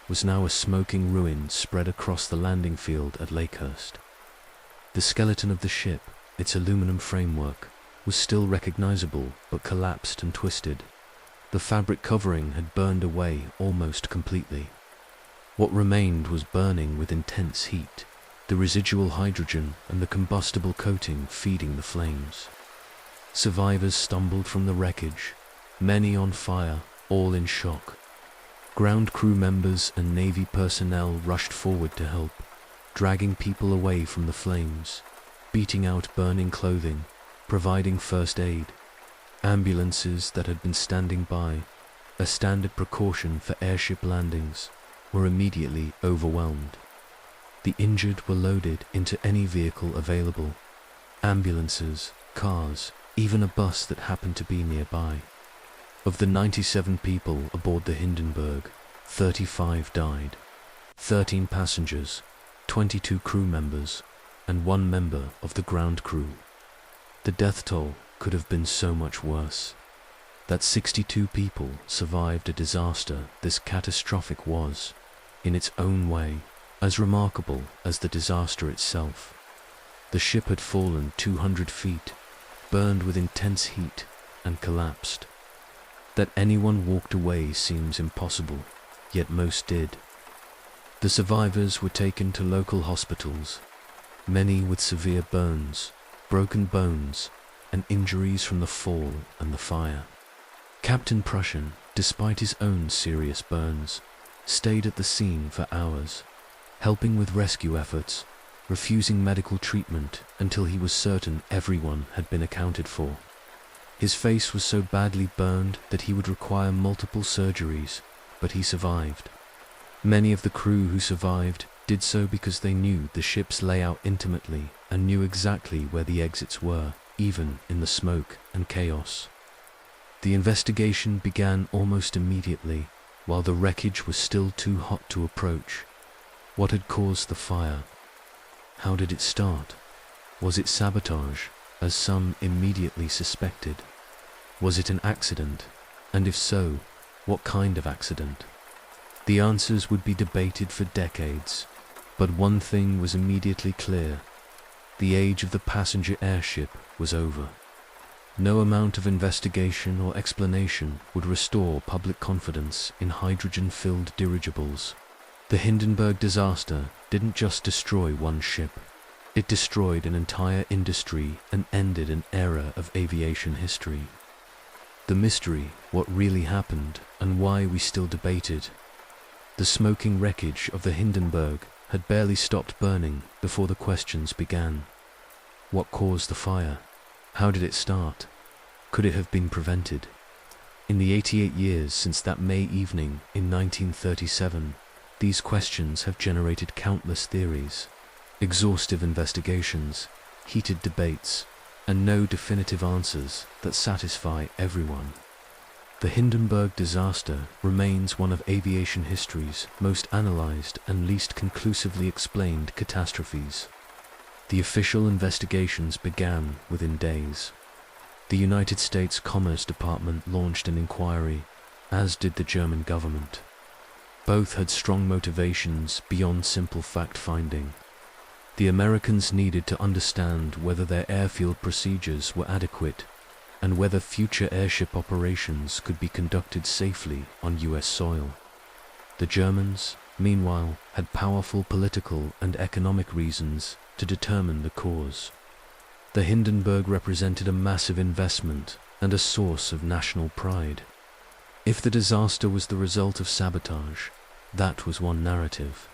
was now a smoking ruin spread across the landing field at Lakehurst. The skeleton of the ship, its aluminum framework, was still recognizable but collapsed and twisted. The fabric covering had burned away almost completely. What remained was burning with intense heat, the residual hydrogen and the combustible coating feeding the flames. Survivors stumbled from the wreckage, many on fire, all in shock. Ground crew members and Navy personnel rushed forward to help, dragging people away from the flames, beating out burning clothing, providing first aid. Ambulances that had been standing by, a standard precaution for airship landings, were immediately overwhelmed. The injured were loaded into any vehicle available, ambulances, cars, even a bus that happened to be nearby. Of the 97 people aboard the Hindenburg, 35 died, 13 passengers, 22 crew members, and 1 member of the ground crew. The death toll could have been so much worse. That 62 people survived a disaster this catastrophic was, in its own way, as remarkable as the disaster itself. The ship had fallen 200 feet, burned with intense heat, and collapsed. That anyone walked away seems impossible, yet most did. The survivors were taken to local hospitals, many with severe burns, broken bones, and injuries from the fall and the fire. Captain Prussian, despite his own serious burns, stayed at the scene for hours, helping with rescue efforts, refusing medical treatment until he was certain everyone had been accounted for. His face was so badly burned that he would require multiple surgeries, but he survived. Many of the crew who survived did so because they knew the ship's layout intimately and knew exactly where the exits were, even in the smoke and chaos. The investigation began almost immediately, while the wreckage was still too hot to approach. What had caused the fire? How did it start? Was it sabotage, as some immediately suspected? Was it an accident? And if so, what kind of accident? The answers would be debated for decades, but one thing was immediately clear. The age of the passenger airship was over. No amount of investigation or explanation would restore public confidence in hydrogen-filled dirigibles. The Hindenburg disaster didn't just destroy one ship. It destroyed an entire industry and ended an era of aviation history. The mystery, what really happened, and why we still debate it. The smoking wreckage of the Hindenburg had barely stopped burning before the questions began. What caused the fire? How did it start? Could it have been prevented? In the 88 years since that May evening in 1937, these questions have generated countless theories, exhaustive investigations, heated debates, and no definitive answers that satisfy everyone. The Hindenburg disaster remains one of aviation history's most analyzed and least conclusively explained catastrophes. The official investigations began within days. The United States Commerce Department launched an inquiry, as did the German government. Both had strong motivations beyond simple fact-finding. The Americans needed to understand whether their airfield procedures were adequate and whether future airship operations could be conducted safely on US soil. The Germans, meanwhile, had powerful political and economic reasons to determine the cause. The Hindenburg represented a massive investment and a source of national pride. If the disaster was the result of sabotage, that was one narrative.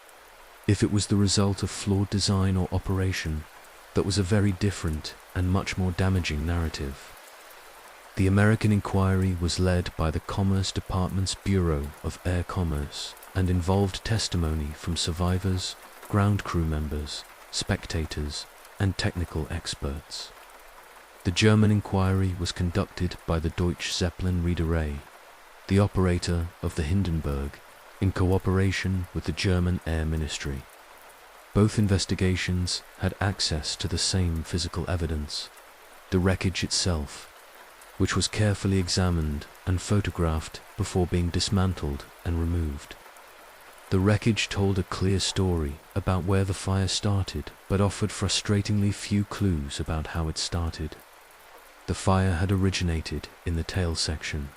If it was the result of flawed design or operation, that was a very different and much more damaging narrative. The American inquiry was led by the Commerce Department's Bureau of Air Commerce and involved testimony from survivors, ground crew members, spectators, and technical experts. The German inquiry was conducted by the Deutsche Zeppelin Reederei, the operator of the Hindenburg, in cooperation with the German Air Ministry. Both investigations had access to the same physical evidence, the wreckage itself, which was carefully examined and photographed before being dismantled and removed. The wreckage told a clear story about where the fire started, but offered frustratingly few clues about how it started. The fire had originated in the tail section,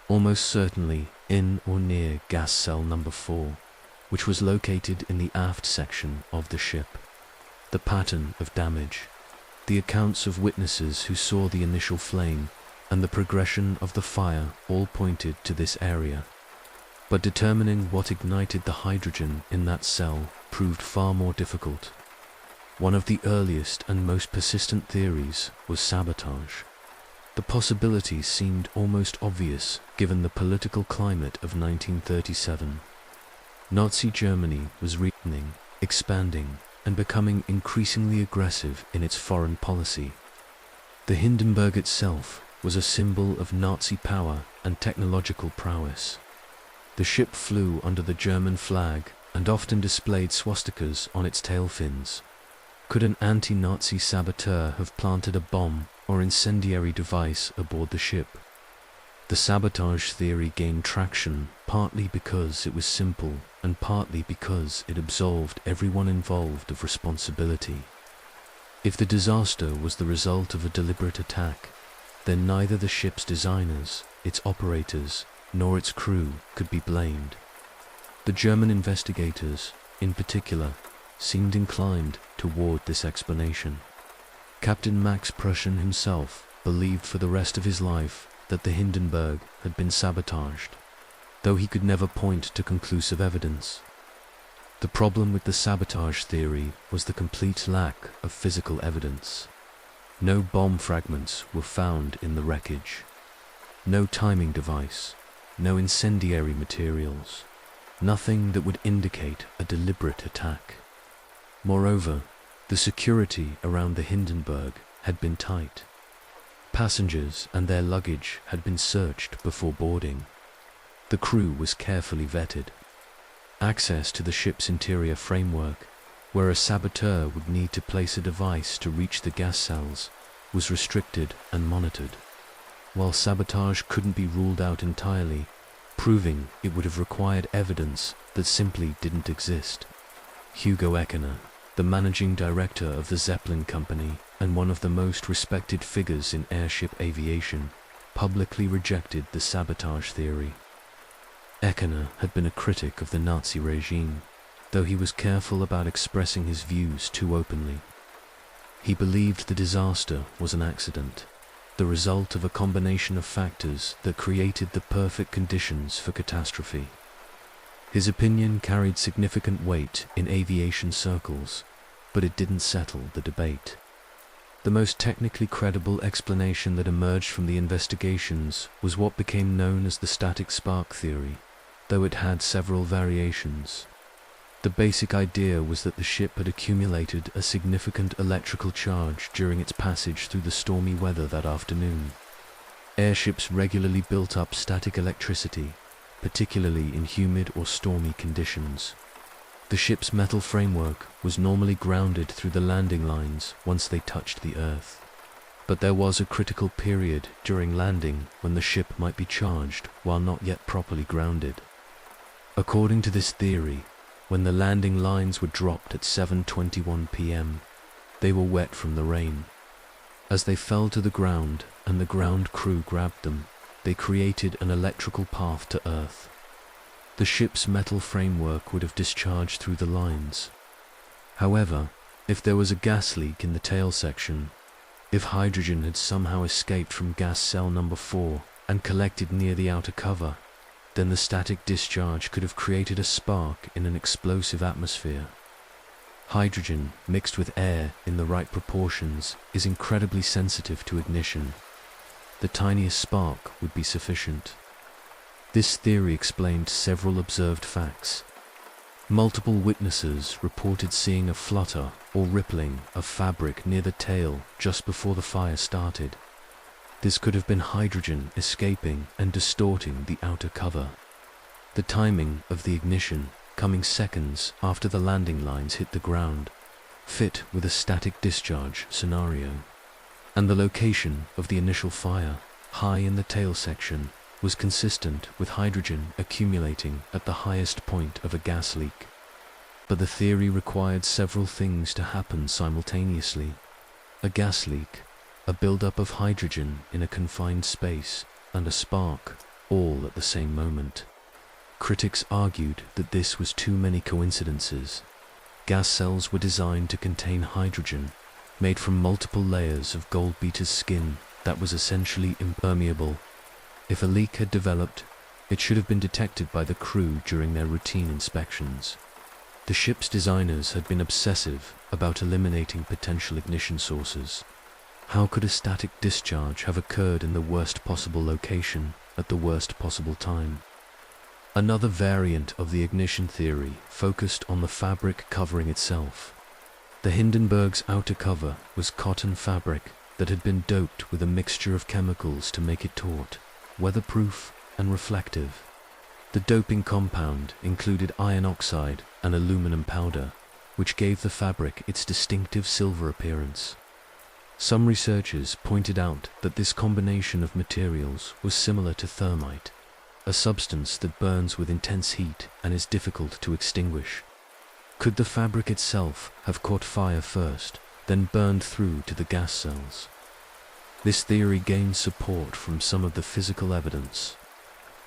almost certainly in or near gas cell number 4, which was located in the aft section of the ship. The pattern of damage, the accounts of witnesses who saw the initial flame, and the progression of the fire all pointed to this area. But determining what ignited the hydrogen in that cell proved far more difficult. One of the earliest and most persistent theories was sabotage. The possibility seemed almost obvious given the political climate of 1937. Nazi Germany was weakening, expanding, and becoming increasingly aggressive in its foreign policy. The Hindenburg itself was a symbol of Nazi power and technological prowess. The ship flew under the German flag and often displayed swastikas on its tail fins. Could an anti-Nazi saboteur have planted a bomb or incendiary device aboard the ship? The sabotage theory gained traction partly because it was simple and partly because it absolved everyone involved of responsibility. If the disaster was the result of a deliberate attack, then neither the ship's designers, its operators, nor its crew could be blamed. The German investigators, in particular, seemed inclined toward this explanation. Captain Max Prussian himself believed for the rest of his life that the Hindenburg had been sabotaged, though he could never point to conclusive evidence. The problem with the sabotage theory was the complete lack of physical evidence. No bomb fragments were found in the wreckage. No timing device, no incendiary materials, nothing that would indicate a deliberate attack. Moreover, the security around the Hindenburg had been tight. Passengers and their luggage had been searched before boarding. The crew was carefully vetted. Access to the ship's interior framework, where a saboteur would need to place a device to reach the gas cells, was restricted and monitored. While sabotage couldn't be ruled out entirely, proving it would have required evidence that simply didn't exist. Hugo Eckener, the managing director of the Zeppelin Company and one of the most respected figures in airship aviation, publicly rejected the sabotage theory. Eckener had been a critic of the Nazi regime, though he was careful about expressing his views too openly. He believed the disaster was an accident, the result of a combination of factors that created the perfect conditions for catastrophe. His opinion carried significant weight in aviation circles, but it didn't settle the debate. The most technically credible explanation that emerged from the investigations was what became known as the static spark theory, though it had several variations. The basic idea was that the ship had accumulated a significant electrical charge during its passage through the stormy weather that afternoon. Airships regularly built up static electricity, particularly in humid or stormy conditions. The ship's metal framework was normally grounded through the landing lines once they touched the earth. But there was a critical period during landing when the ship might be charged while not yet properly grounded. According to this theory, when the landing lines were dropped at 7:21 p.m., they were wet from the rain. As they fell to the ground and the ground crew grabbed them, they created an electrical path to Earth. The ship's metal framework would have discharged through the lines. However, if there was a gas leak in the tail section, if hydrogen had somehow escaped from gas cell number 4 and collected near the outer cover, then the static discharge could have created a spark in an explosive atmosphere. Hydrogen mixed with air in the right proportions is incredibly sensitive to ignition. The tiniest spark would be sufficient. This theory explained several observed facts. Multiple witnesses reported seeing a flutter or rippling of fabric near the tail just before the fire started. This could have been hydrogen escaping and distorting the outer cover. The timing of the ignition, coming seconds after the landing lines hit the ground, fit with a static discharge scenario. And the location of the initial fire, high in the tail section, was consistent with hydrogen accumulating at the highest point of a gas leak. But the theory required several things to happen simultaneously. A gas leak, a buildup of hydrogen in a confined space, and a spark, all at the same moment. Critics argued that this was too many coincidences. Gas cells were designed to contain hydrogen, made from multiple layers of gold beater's skin that was essentially impermeable. If a leak had developed, it should have been detected by the crew during their routine inspections. The ship's designers had been obsessive about eliminating potential ignition sources. How could a static discharge have occurred in the worst possible location at the worst possible time? Another variant of the ignition theory focused on the fabric covering itself. The Hindenburg's outer cover was cotton fabric that had been doped with a mixture of chemicals to make it taut, weatherproof, and reflective. The doping compound included iron oxide and aluminum powder, which gave the fabric its distinctive silver appearance. Some researchers pointed out that this combination of materials was similar to thermite, a substance that burns with intense heat and is difficult to extinguish. Could the fabric itself have caught fire first, then burned through to the gas cells? This theory gained support from some of the physical evidence.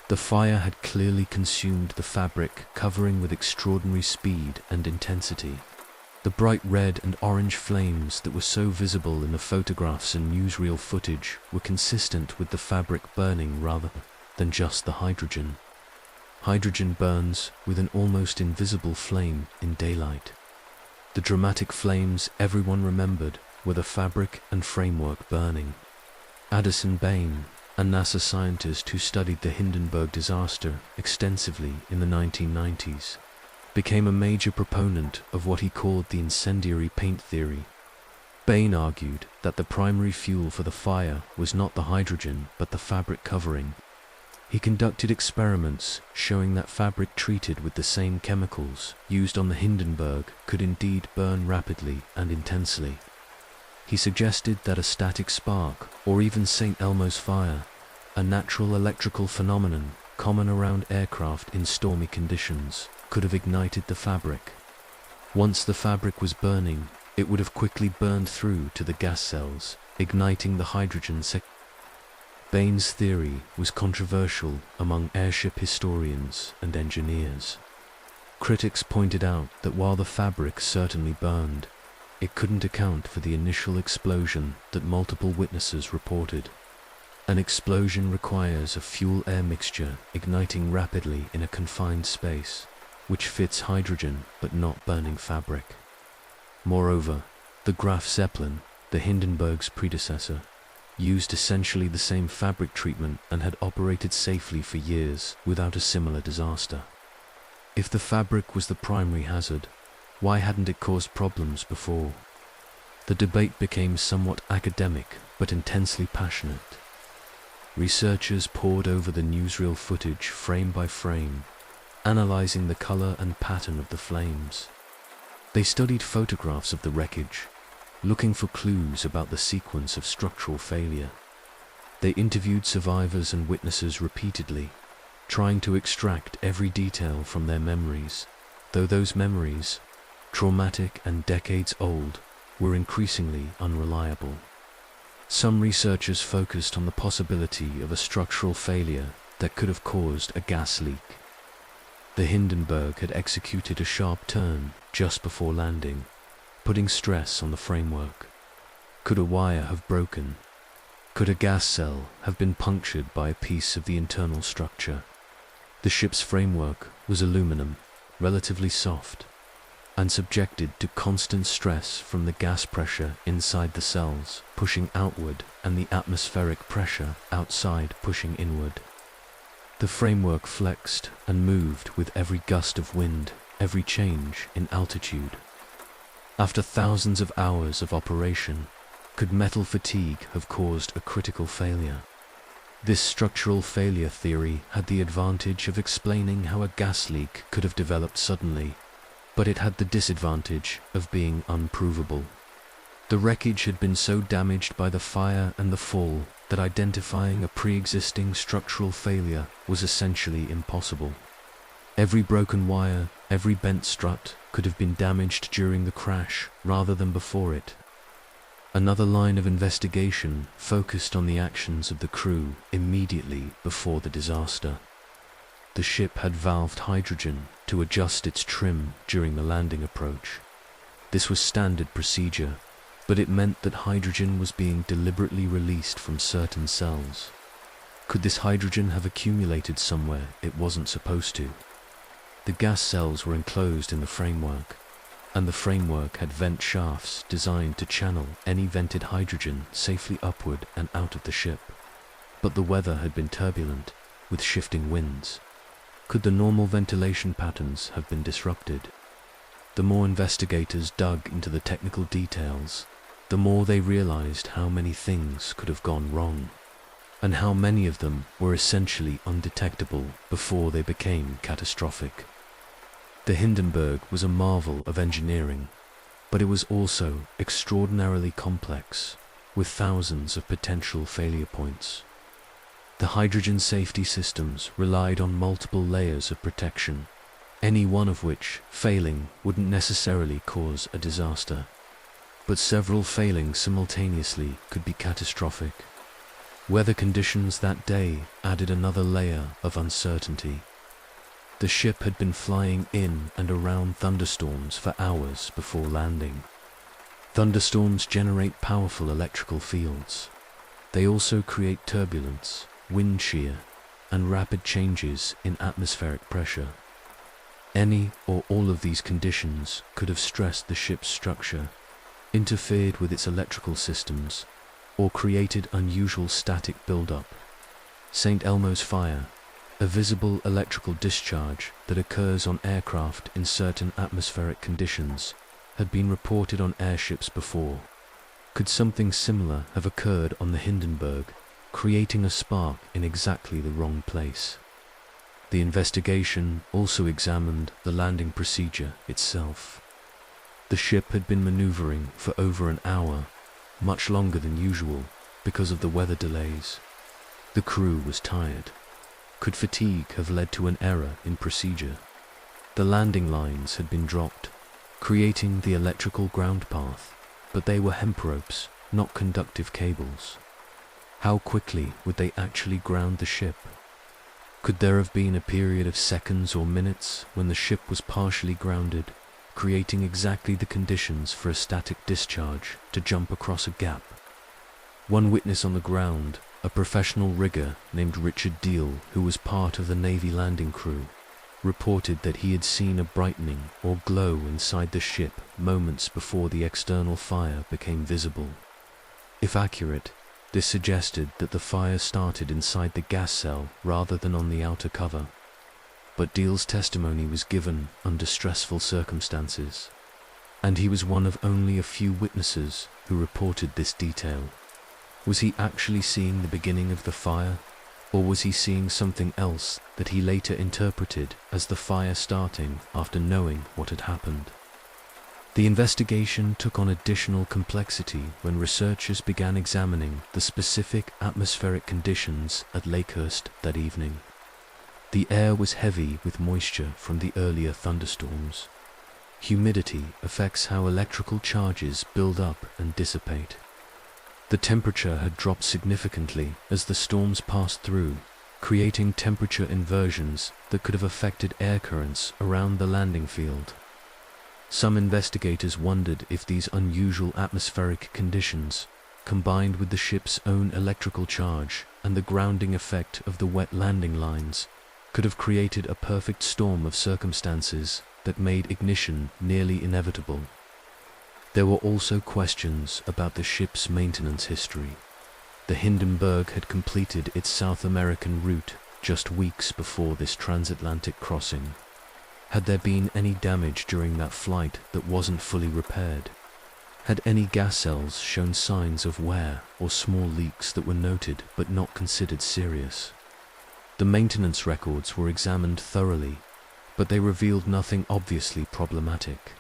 The fire had clearly consumed the fabric covering with extraordinary speed and intensity. The bright red and orange flames that were so visible in the photographs and newsreel footage were consistent with the fabric burning rather than just the hydrogen. Hydrogen burns with an almost invisible flame in daylight. The dramatic flames everyone remembered were the fabric and framework burning. Addison Bain, a NASA scientist who studied the Hindenburg disaster extensively in the 1990s, became a major proponent of what he called the incendiary paint theory. Bain argued that the primary fuel for the fire was not the hydrogen but the fabric covering. He conducted experiments showing that fabric treated with the same chemicals used on the Hindenburg could indeed burn rapidly and intensely. He suggested that a static spark, or even St. Elmo's fire, a natural electrical phenomenon common around aircraft in stormy conditions, could have ignited the fabric. Once the fabric was burning, it would have quickly burned through to the gas cells, igniting the hydrogen sector. Bain's theory was controversial among airship historians and engineers. Critics pointed out that while the fabric certainly burned, it couldn't account for the initial explosion that multiple witnesses reported. An explosion requires a fuel-air mixture igniting rapidly in a confined space, which fits hydrogen but not burning fabric. Moreover, the Graf Zeppelin, the Hindenburg's predecessor, used essentially the same fabric treatment and had operated safely for years without a similar disaster. If the fabric was the primary hazard, why hadn't it caused problems before? The debate became somewhat academic but intensely passionate. Researchers pored over the newsreel footage frame by frame, analyzing the color and pattern of the flames. They studied photographs of the wreckage, looking for clues about the sequence of structural failure. They interviewed survivors and witnesses repeatedly, trying to extract every detail from their memories, though those memories, traumatic and decades old, were increasingly unreliable. Some researchers focused on the possibility of a structural failure that could have caused a gas leak. The Hindenburg had executed a sharp turn just before landing, putting stress on the framework. Could a wire have broken? Could a gas cell have been punctured by a piece of the internal structure? The ship's framework was aluminum, relatively soft, and subjected to constant stress from the gas pressure inside the cells pushing outward and the atmospheric pressure outside pushing inward. The framework flexed and moved with every gust of wind, every change in altitude. After thousands of hours of operation, could metal fatigue have caused a critical failure? This structural failure theory had the advantage of explaining how a gas leak could have developed suddenly, but it had the disadvantage of being unprovable. The wreckage had been so damaged by the fire and the fall that identifying a pre-existing structural failure was essentially impossible. Every broken wire, every bent strut could have been damaged during the crash rather than before it. Another line of investigation focused on the actions of the crew immediately before the disaster. The ship had valved hydrogen to adjust its trim during the landing approach. This was standard procedure, but it meant that hydrogen was being deliberately released from certain cells. Could this hydrogen have accumulated somewhere it wasn't supposed to? The gas cells were enclosed in the framework, and the framework had vent shafts designed to channel any vented hydrogen safely upward and out of the ship. But the weather had been turbulent, with shifting winds. Could the normal ventilation patterns have been disrupted? The more investigators dug into the technical details, the more they realized how many things could have gone wrong, and how many of them were essentially undetectable before they became catastrophic. The Hindenburg was a marvel of engineering, but it was also extraordinarily complex, with thousands of potential failure points. The hydrogen safety systems relied on multiple layers of protection, any one of which, failing, wouldn't necessarily cause a disaster. But several failing simultaneously could be catastrophic. Weather conditions that day added another layer of uncertainty. The ship had been flying in and around thunderstorms for hours before landing. Thunderstorms generate powerful electrical fields. They also create turbulence, wind shear, and rapid changes in atmospheric pressure. Any or all of these conditions could have stressed the ship's structure, interfered with its electrical systems, or created unusual static buildup. St. Elmo's fire, a visible electrical discharge that occurs on aircraft in certain atmospheric conditions, had been reported on airships before. Could something similar have occurred on the Hindenburg, creating a spark in exactly the wrong place? The investigation also examined the landing procedure itself. The ship had been maneuvering for over an hour, much longer than usual because of the weather delays. The crew was tired. Could fatigue have led to an error in procedure? The landing lines had been dropped, creating the electrical ground path, but they were hemp ropes, not conductive cables. How quickly would they actually ground the ship? Could there have been a period of seconds or minutes when the ship was partially grounded, creating exactly the conditions for a static discharge to jump across a gap? One witness on the ground, a professional rigger named Richard Deal, who was part of the Navy landing crew, reported that he had seen a brightening or glow inside the ship moments before the external fire became visible. If accurate, this suggested that the fire started inside the gas cell rather than on the outer cover. But Deal's testimony was given under stressful circumstances, and he was one of only a few witnesses who reported this detail. Was he actually seeing the beginning of the fire, or was he seeing something else that he later interpreted as the fire starting after knowing what had happened? The investigation took on additional complexity when researchers began examining the specific atmospheric conditions at Lakehurst that evening. The air was heavy with moisture from the earlier thunderstorms. Humidity affects how electrical charges build up and dissipate. The temperature had dropped significantly as the storms passed through, creating temperature inversions that could have affected air currents around the landing field. Some investigators wondered if these unusual atmospheric conditions, combined with the ship's own electrical charge and the grounding effect of the wet landing lines, could have created a perfect storm of circumstances that made ignition nearly inevitable. There were also questions about the ship's maintenance history. The Hindenburg had completed its South American route just weeks before this transatlantic crossing. Had there been any damage during that flight that wasn't fully repaired? Had any gas cells shown signs of wear or small leaks that were noted but not considered serious? The maintenance records were examined thoroughly, but they revealed nothing obviously problematic.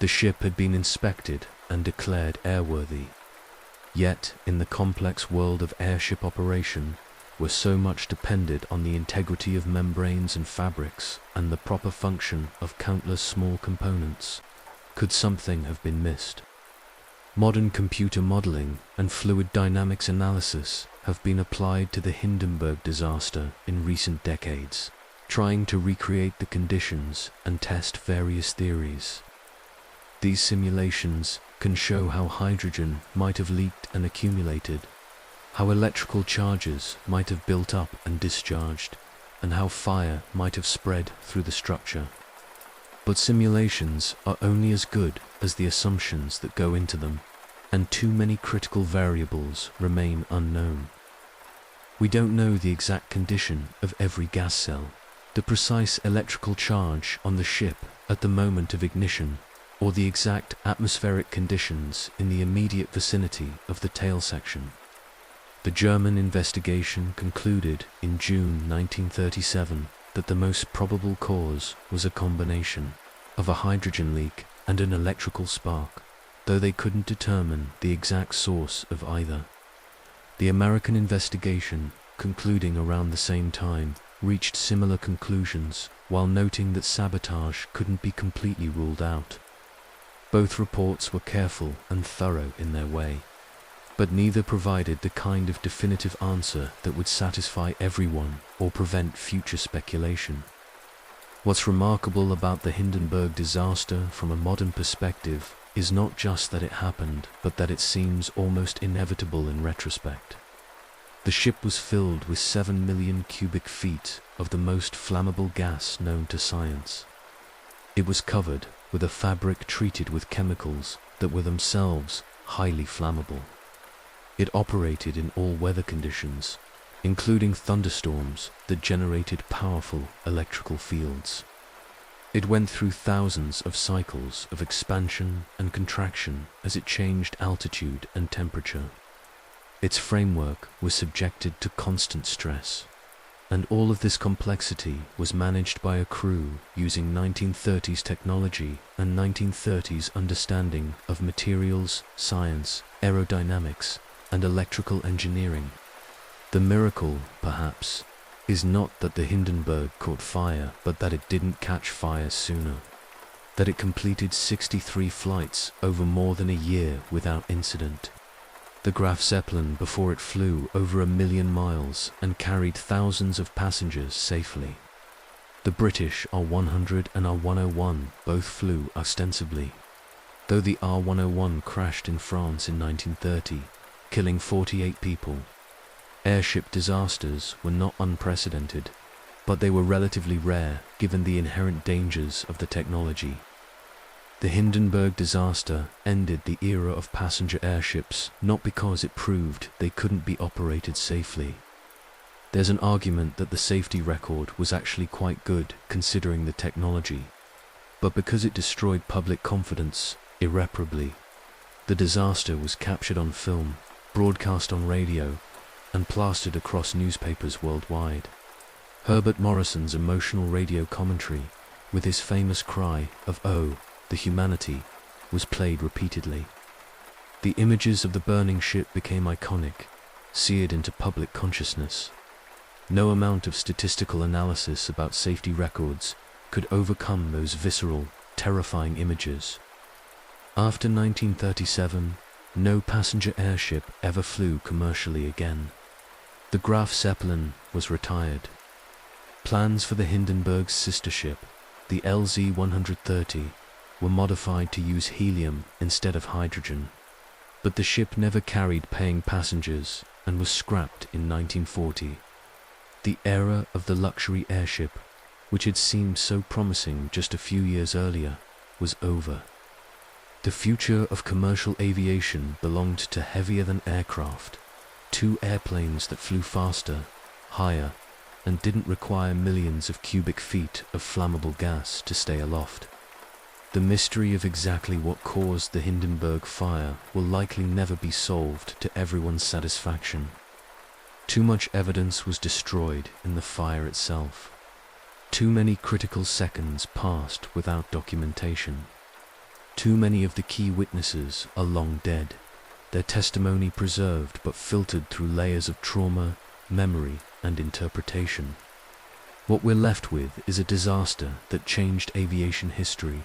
The ship had been inspected and declared airworthy. Yet, in the complex world of airship operation, where so much depended on the integrity of membranes and fabrics and the proper function of countless small components, could something have been missed? Modern computer modeling and fluid dynamics analysis have been applied to the Hindenburg disaster in recent decades, trying to recreate the conditions and test various theories. These simulations can show how hydrogen might have leaked and accumulated, how electrical charges might have built up and discharged, and how fire might have spread through the structure. But simulations are only as good as the assumptions that go into them, and too many critical variables remain unknown. We don't know the exact condition of every gas cell, the precise electrical charge on the ship at the moment of ignition, or the exact atmospheric conditions in the immediate vicinity of the tail section. The German investigation concluded in June 1937 that the most probable cause was a combination of a hydrogen leak and an electrical spark, though they couldn't determine the exact source of either. The American investigation, concluding around the same time, reached similar conclusions, while noting that sabotage couldn't be completely ruled out. Both reports were careful and thorough in their way, but neither provided the kind of definitive answer that would satisfy everyone or prevent future speculation. What's remarkable about the Hindenburg disaster from a modern perspective is not just that it happened, but that it seems almost inevitable in retrospect. The ship was filled with 7 million cubic feet of the most flammable gas known to science. It was covered with a fabric treated with chemicals that were themselves highly flammable. It operated in all weather conditions, including thunderstorms that generated powerful electrical fields. It went through thousands of cycles of expansion and contraction as it changed altitude and temperature. Its framework was subjected to constant stress, and all of this complexity was managed by a crew using 1930s technology and 1930s understanding of materials, science, aerodynamics, and electrical engineering. The miracle, perhaps, is not that the Hindenburg caught fire, but that it didn't catch fire sooner. That it completed 63 flights over more than a year without incident. The Graf Zeppelin before it flew over 1 million miles and carried thousands of passengers safely. The British R-100 and R-101 both flew ostensibly, though the R-101 crashed in France in 1930, killing 48 people. Airship disasters were not unprecedented, but they were relatively rare given the inherent dangers of the technology. The Hindenburg disaster ended the era of passenger airships not because it proved they couldn't be operated safely. There's an argument that the safety record was actually quite good considering the technology, but because it destroyed public confidence irreparably. The disaster was captured on film, broadcast on radio, and plastered across newspapers worldwide. Herbert Morrison's emotional radio commentary, with his famous cry of "Oh, the humanity," was played repeatedly. The images of the burning ship became iconic, seared into public consciousness. No amount of statistical analysis about safety records could overcome those visceral, terrifying images. After 1937, no passenger airship ever flew commercially again. The Graf Zeppelin was retired. Plans for the Hindenburg's sister ship, the LZ-130, were modified to use helium instead of hydrogen, but the ship never carried paying passengers and was scrapped in 1940. The era of the luxury airship, which had seemed so promising just a few years earlier, was over. The future of commercial aviation belonged to heavier-than aircraft, 2 airplanes that flew faster, higher, and didn't require millions of cubic feet of flammable gas to stay aloft. The mystery of exactly what caused the Hindenburg fire will likely never be solved to everyone's satisfaction. Too much evidence was destroyed in the fire itself. Too many critical seconds passed without documentation. Too many of the key witnesses are long dead, their testimony preserved but filtered through layers of trauma, memory, and interpretation. What we're left with is a disaster that changed aviation history,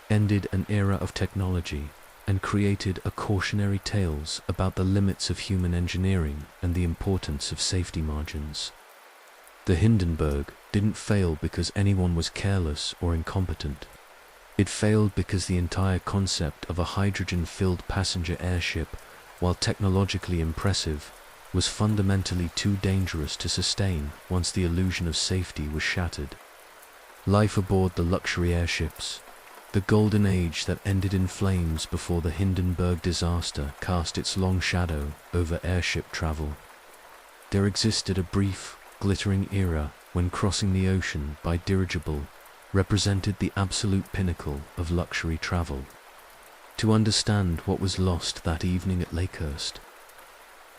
ended an era of technology, and created a cautionary tales about the limits of human engineering and the importance of safety margins. The Hindenburg didn't fail because anyone was careless or incompetent. It failed because the entire concept of a hydrogen-filled passenger airship, while technologically impressive, was fundamentally too dangerous to sustain once the illusion of safety was shattered. Life aboard the luxury airships, the golden age that ended in flames before the Hindenburg disaster cast its long shadow over airship travel. There existed a brief, glittering era when crossing the ocean by dirigible represented the absolute pinnacle of luxury travel. To understand what was lost that evening at Lakehurst,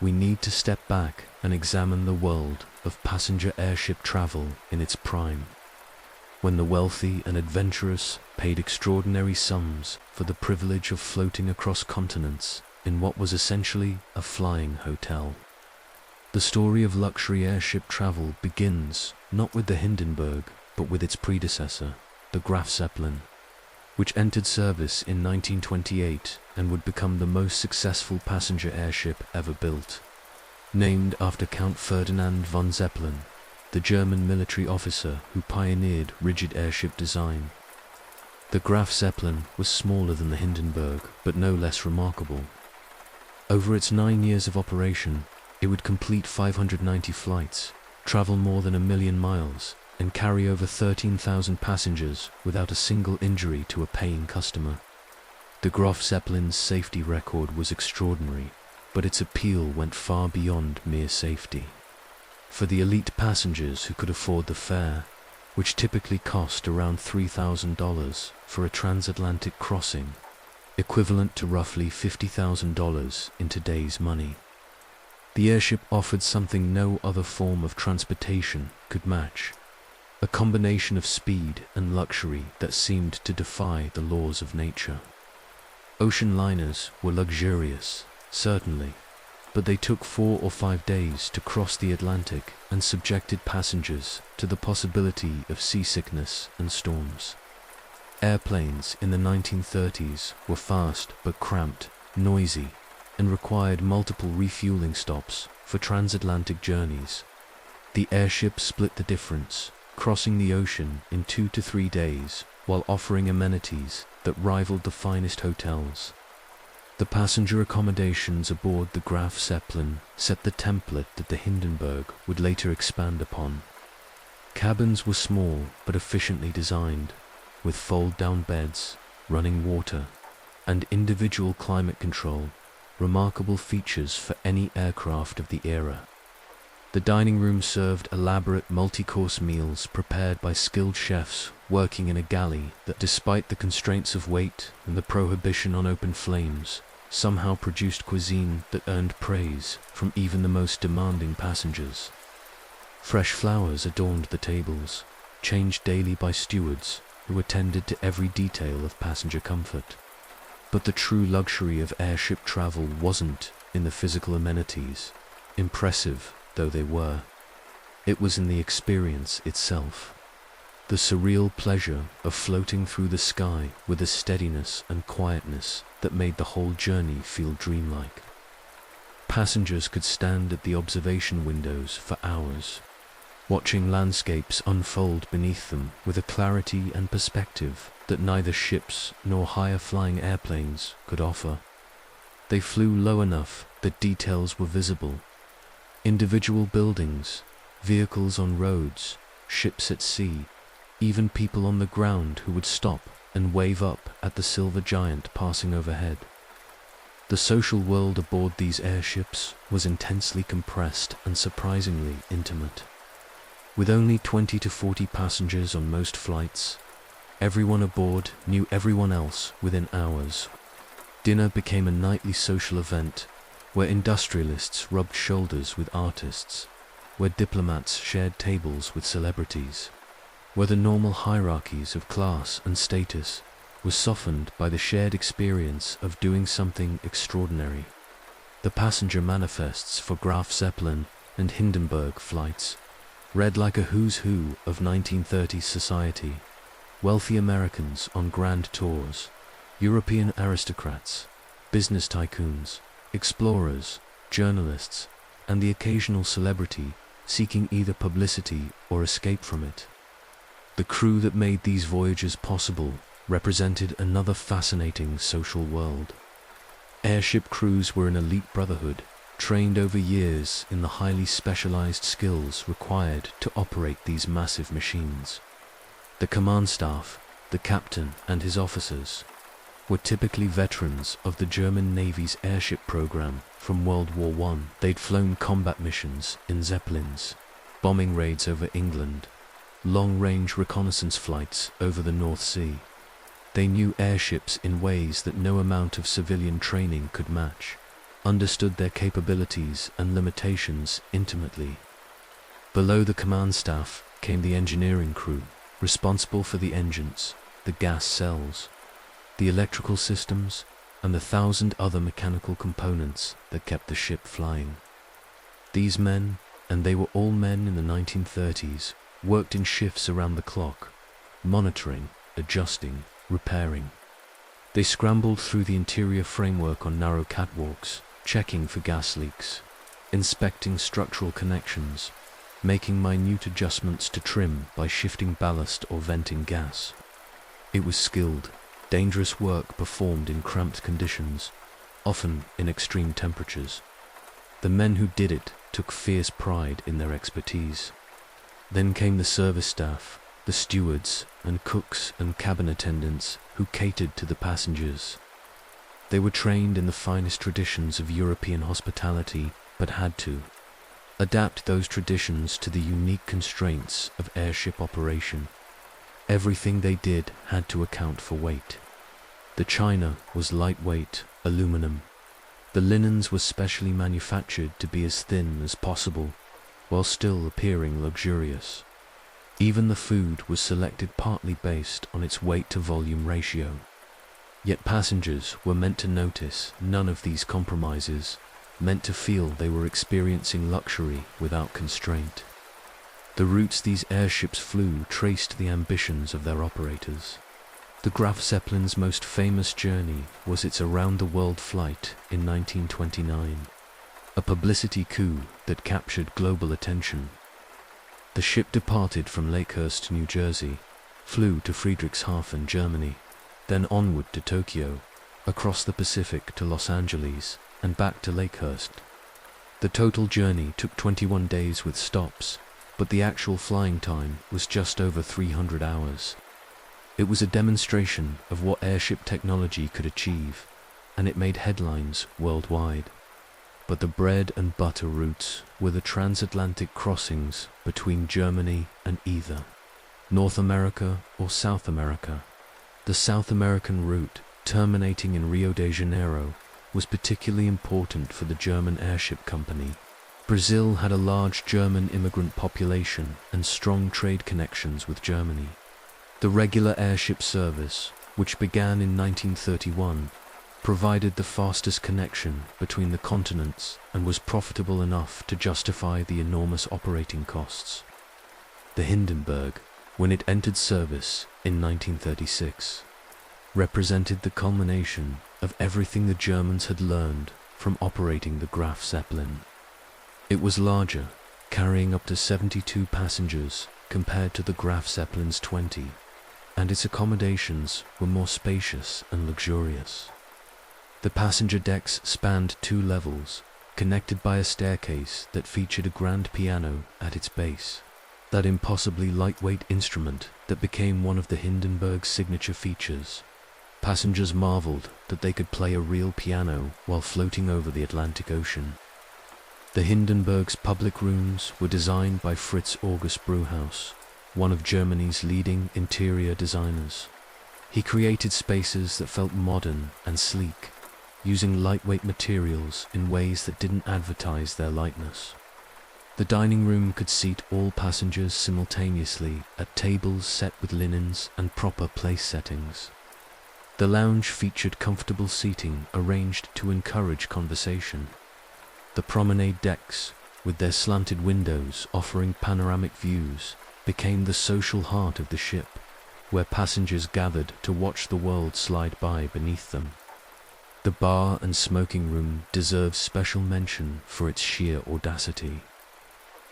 we need to step back and examine the world of passenger airship travel in its prime, when the wealthy and adventurous paid extraordinary sums for the privilege of floating across continents in what was essentially a flying hotel. The story of luxury airship travel begins not with the Hindenburg, but with its predecessor, the Graf Zeppelin, which entered service in 1928 and would become the most successful passenger airship ever built. Named after Count Ferdinand von Zeppelin, the German military officer who pioneered rigid airship design. The Graf Zeppelin was smaller than the Hindenburg, but no less remarkable. Over its 9 years of operation, It would complete 590 flights, travel more than 1 million miles, and carry over 13,000 passengers without a single injury to a paying customer. The Graf Zeppelin's safety record was extraordinary, but its appeal went far beyond mere safety. For the elite passengers who could afford the fare, which typically cost around $3,000 for a transatlantic crossing, equivalent to roughly $50,000 in today's money. The airship offered something no other form of transportation could match, a combination of speed and luxury that seemed to defy the laws of nature. Ocean liners were luxurious, certainly, but they took 4 or 5 days to cross the Atlantic and subjected passengers to the possibility of seasickness and storms. Airplanes in the 1930s were fast but cramped, noisy, and required multiple refueling stops for transatlantic journeys. The airship split the difference, crossing the ocean in 2 to 3 days while offering amenities that rivaled the finest hotels. The passenger accommodations aboard the Graf Zeppelin set the template that the Hindenburg would later expand upon. Cabins were small but efficiently designed, with fold-down beds, running water, and individual climate control, remarkable features for any aircraft of the era. The dining room served elaborate multi-course meals prepared by skilled chefs working in a galley that, despite the constraints of weight and the prohibition on open flames, somehow produced cuisine that earned praise from even the most demanding passengers. Fresh flowers adorned the tables, changed daily by stewards who attended to every detail of passenger comfort. But the true luxury of airship travel wasn't in the physical amenities, impressive though they were. It was in the experience itself. The surreal pleasure of floating through the sky with a steadiness and quietness that made the whole journey feel dreamlike. Passengers could stand at the observation windows for hours, watching landscapes unfold beneath them with a clarity and perspective that neither ships nor higher-flying airplanes could offer. They flew low enough that details were visible. Individual buildings, vehicles on roads, ships at sea, even people on the ground who would stop and wave up at the silver giant passing overhead. The social world aboard these airships was intensely compressed and surprisingly intimate. With only 20 to 40 passengers on most flights, everyone aboard knew everyone else within hours. Dinner became a nightly social event where industrialists rubbed shoulders with artists, where diplomats shared tables with celebrities, where the normal hierarchies of class and status was softened by the shared experience of doing something extraordinary. The passenger manifests for Graf Zeppelin and Hindenburg flights read like a who's who of 1930s society: wealthy Americans on grand tours, European aristocrats, business tycoons, explorers, journalists, and the occasional celebrity seeking either publicity or escape from it. The crew that made these voyages possible represented another fascinating social world. Airship crews were an elite brotherhood, trained over years in the highly specialized skills required to operate these massive machines. The command staff, the captain and his officers, were typically veterans of the German Navy's airship program from World War I. They'd flown combat missions in Zeppelins, bombing raids over England, long-range reconnaissance flights over the North Sea. They knew airships in ways that no amount of civilian training could match, understood their capabilities and limitations intimately. Below the command staff came the engineering crew, responsible for the engines, the gas cells, the electrical systems, and the 1,000 other mechanical components that kept the ship flying. These men, and they were all men in the 1930s, worked in shifts around the clock, monitoring, adjusting, repairing. They scrambled through the interior framework on narrow catwalks, checking for gas leaks, inspecting structural connections, making minute adjustments to trim by shifting ballast or venting gas. It was skilled, dangerous work performed in cramped conditions, often in extreme temperatures. The men who did it took fierce pride in their expertise. Then came the service staff, the stewards and cooks and cabin attendants who catered to the passengers. They were trained in the finest traditions of European hospitality, but had to adapt those traditions to the unique constraints of airship operation. Everything they did had to account for weight. The china was lightweight aluminum. The linens were specially manufactured to be as thin as possible, while still appearing luxurious. Even the food was selected partly based on its weight-to-volume ratio. Yet passengers were meant to notice none of these compromises, meant to feel they were experiencing luxury without constraint. The routes these airships flew traced the ambitions of their operators. The Graf Zeppelin's most famous journey was its around-the-world flight in 1929, a publicity coup that captured global attention. The ship departed from Lakehurst, New Jersey, flew to Friedrichshafen, Germany, then onward to Tokyo, across the Pacific to Los Angeles, and back to Lakehurst. The total journey took 21 days with stops, but the actual flying time was just over 300 hours. It was a demonstration of what airship technology could achieve, and it made headlines worldwide. But the bread and butter routes were the transatlantic crossings between Germany and either North America or South America. The South American route, terminating in Rio de Janeiro, was particularly important for the German airship company. Brazil had a large German immigrant population and strong trade connections with Germany. The regular airship service, which began in 1931, provided the fastest connection between the continents and was profitable enough to justify the enormous operating costs. The Hindenburg, when it entered service in 1936, represented the culmination of everything the Germans had learned from operating the Graf Zeppelin. It was larger, carrying up to 72 passengers compared to the Graf Zeppelin's 20, and its accommodations were more spacious and luxurious. The passenger decks spanned 2 levels, connected by a staircase that featured a grand piano at its base, that impossibly lightweight instrument that became one of the Hindenburg's signature features. Passengers marveled that they could play a real piano while floating over the Atlantic Ocean. The Hindenburg's public rooms were designed by Fritz August Brauhaus, one of Germany's leading interior designers. He created spaces that felt modern and sleek, using lightweight materials in ways that didn't advertise their lightness. The dining room could seat all passengers simultaneously at tables set with linens and proper place settings. The lounge featured comfortable seating arranged to encourage conversation. The promenade decks, with their slanted windows offering panoramic views, became the social heart of the ship, where passengers gathered to watch the world slide by beneath them. The bar and smoking room deserves special mention for its sheer audacity.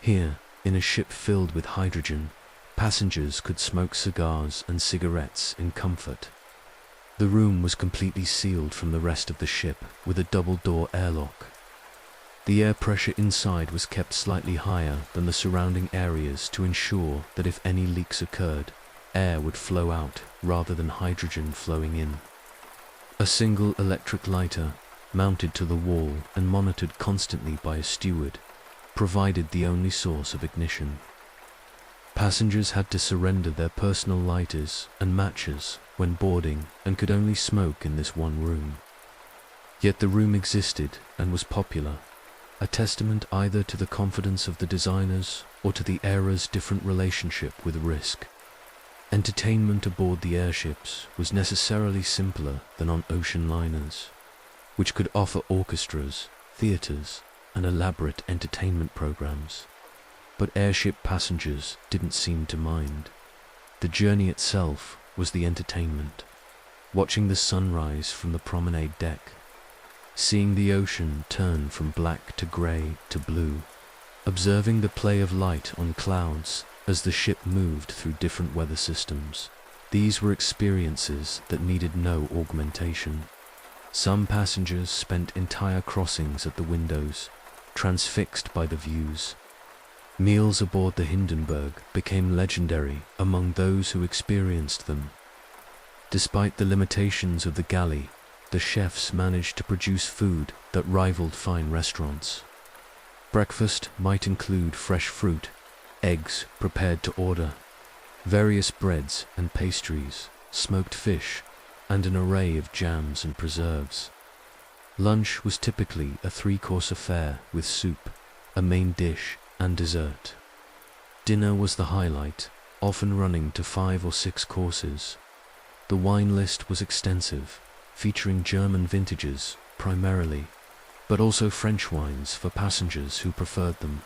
Here, in a ship filled with hydrogen, passengers could smoke cigars and cigarettes in comfort. The room was completely sealed from the rest of the ship with a double-door airlock. The air pressure inside was kept slightly higher than the surrounding areas to ensure that if any leaks occurred, air would flow out rather than hydrogen flowing in. A single electric lighter, mounted to the wall and monitored constantly by a steward, provided the only source of ignition. Passengers had to surrender their personal lighters and matches when boarding and could only smoke in this one room. Yet the room existed and was popular, a testament either to the confidence of the designers or to the era's different relationship with risk. Entertainment aboard the airships was necessarily simpler than on ocean liners, which could offer orchestras, theaters, and elaborate entertainment programs. But airship passengers didn't seem to mind. The journey itself was the entertainment. Watching the sunrise from the promenade deck, seeing the ocean turn from black to grey to blue, observing the play of light on clouds as the ship moved through different weather systems. These were experiences that needed no augmentation. Some passengers spent entire crossings at the windows, transfixed by the views. Meals aboard the Hindenburg became legendary among those who experienced them. Despite the limitations of the galley, the chefs managed to produce food that rivaled fine restaurants. Breakfast might include fresh fruit, eggs prepared to order, various breads and pastries, smoked fish, and an array of jams and preserves. Lunch was typically a three-course affair with soup, a main dish, and dessert. Dinner was the highlight, often running to 5 or 6 courses. The wine list was extensive, featuring German vintages primarily, but also French wines for passengers who preferred them.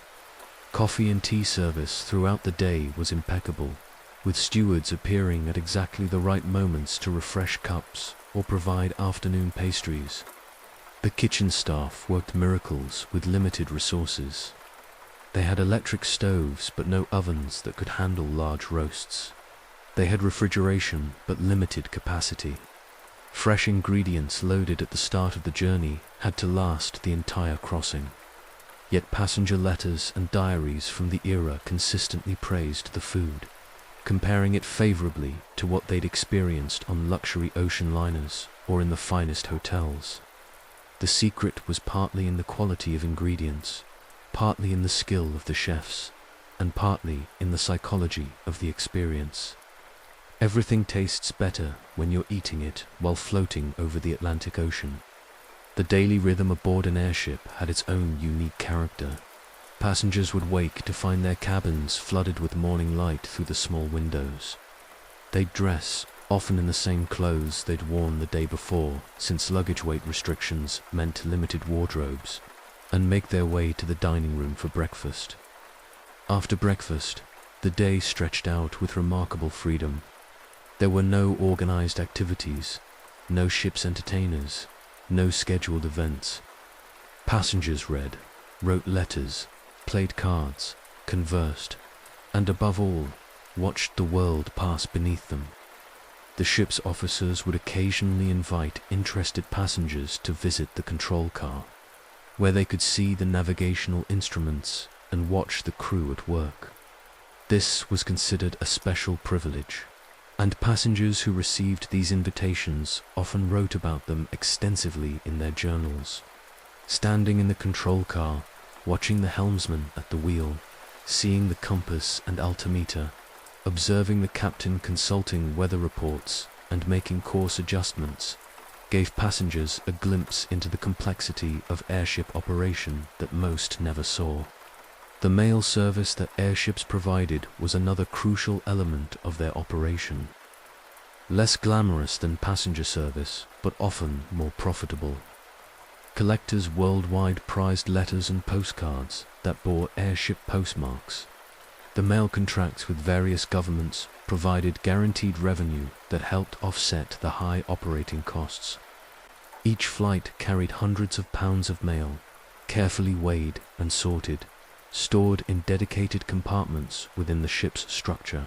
Coffee and tea service throughout the day was impeccable, with stewards appearing at exactly the right moments to refresh cups or provide afternoon pastries. The kitchen staff worked miracles with limited resources. They had electric stoves but no ovens that could handle large roasts. They had refrigeration but limited capacity. Fresh ingredients loaded at the start of the journey had to last the entire crossing. Yet passenger letters and diaries from the era consistently praised the food, comparing it favorably to what they'd experienced on luxury ocean liners or in the finest hotels. The secret was partly in the quality of ingredients, partly in the skill of the chefs, and partly in the psychology of the experience. Everything tastes better when you're eating it while floating over the Atlantic Ocean. The daily rhythm aboard an airship had its own unique character. Passengers would wake to find their cabins flooded with morning light through the small windows. They'd dress, often in the same clothes they'd worn the day before, since luggage weight restrictions meant limited wardrobes, and make their way to the dining room for breakfast. After breakfast, the day stretched out with remarkable freedom. There were no organized activities, no ship's entertainers, no scheduled events. Passengers read, wrote letters, played cards, conversed, and above all, watched the world pass beneath them. The ship's officers would occasionally invite interested passengers to visit the control car, where they could see the navigational instruments and watch the crew at work. This was considered a special privilege, and passengers who received these invitations often wrote about them extensively in their journals. Standing in the control car, watching the helmsman at the wheel, seeing the compass and altimeter, observing the captain consulting weather reports and making course adjustments, gave passengers a glimpse into the complexity of airship operation that most never saw. The mail service that airships provided was another crucial element of their operation. Less glamorous than passenger service, but often more profitable. Collectors worldwide prized letters and postcards that bore airship postmarks. The mail contracts with various governments provided guaranteed revenue that helped offset the high operating costs. Each flight carried hundreds of pounds of mail, carefully weighed and sorted, stored in dedicated compartments within the ship's structure.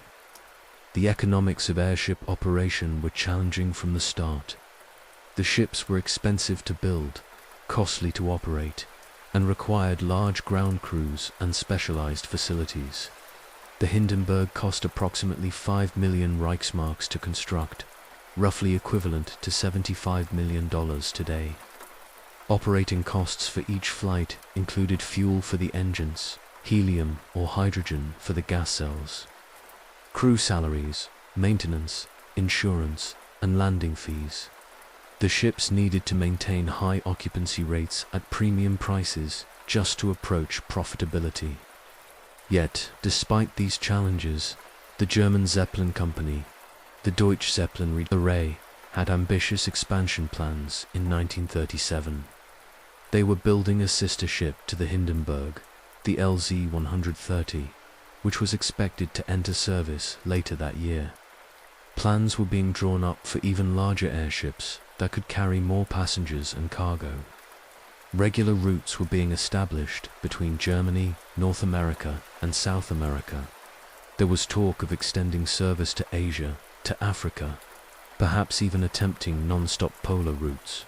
The economics of airship operation were challenging from the start. The ships were expensive to build, costly to operate, and required large ground crews and specialized facilities. The Hindenburg cost approximately 5 million Reichsmarks to construct, roughly equivalent to $75 million today. Operating costs for each flight included fuel for the engines, helium or hydrogen for the gas cells, crew salaries, maintenance, insurance, and landing fees. The ships needed to maintain high occupancy rates at premium prices just to approach profitability. Yet, despite these challenges, the German Zeppelin company, the Deutsche Zeppelin Reederei, had ambitious expansion plans in 1937. They were building a sister ship to the Hindenburg, the LZ-130, which was expected to enter service later that year. Plans were being drawn up for even larger airships that could carry more passengers and cargo. Regular routes were being established between Germany, North America, and South America. There was talk of extending service to Asia, to Africa, perhaps even attempting non-stop polar routes.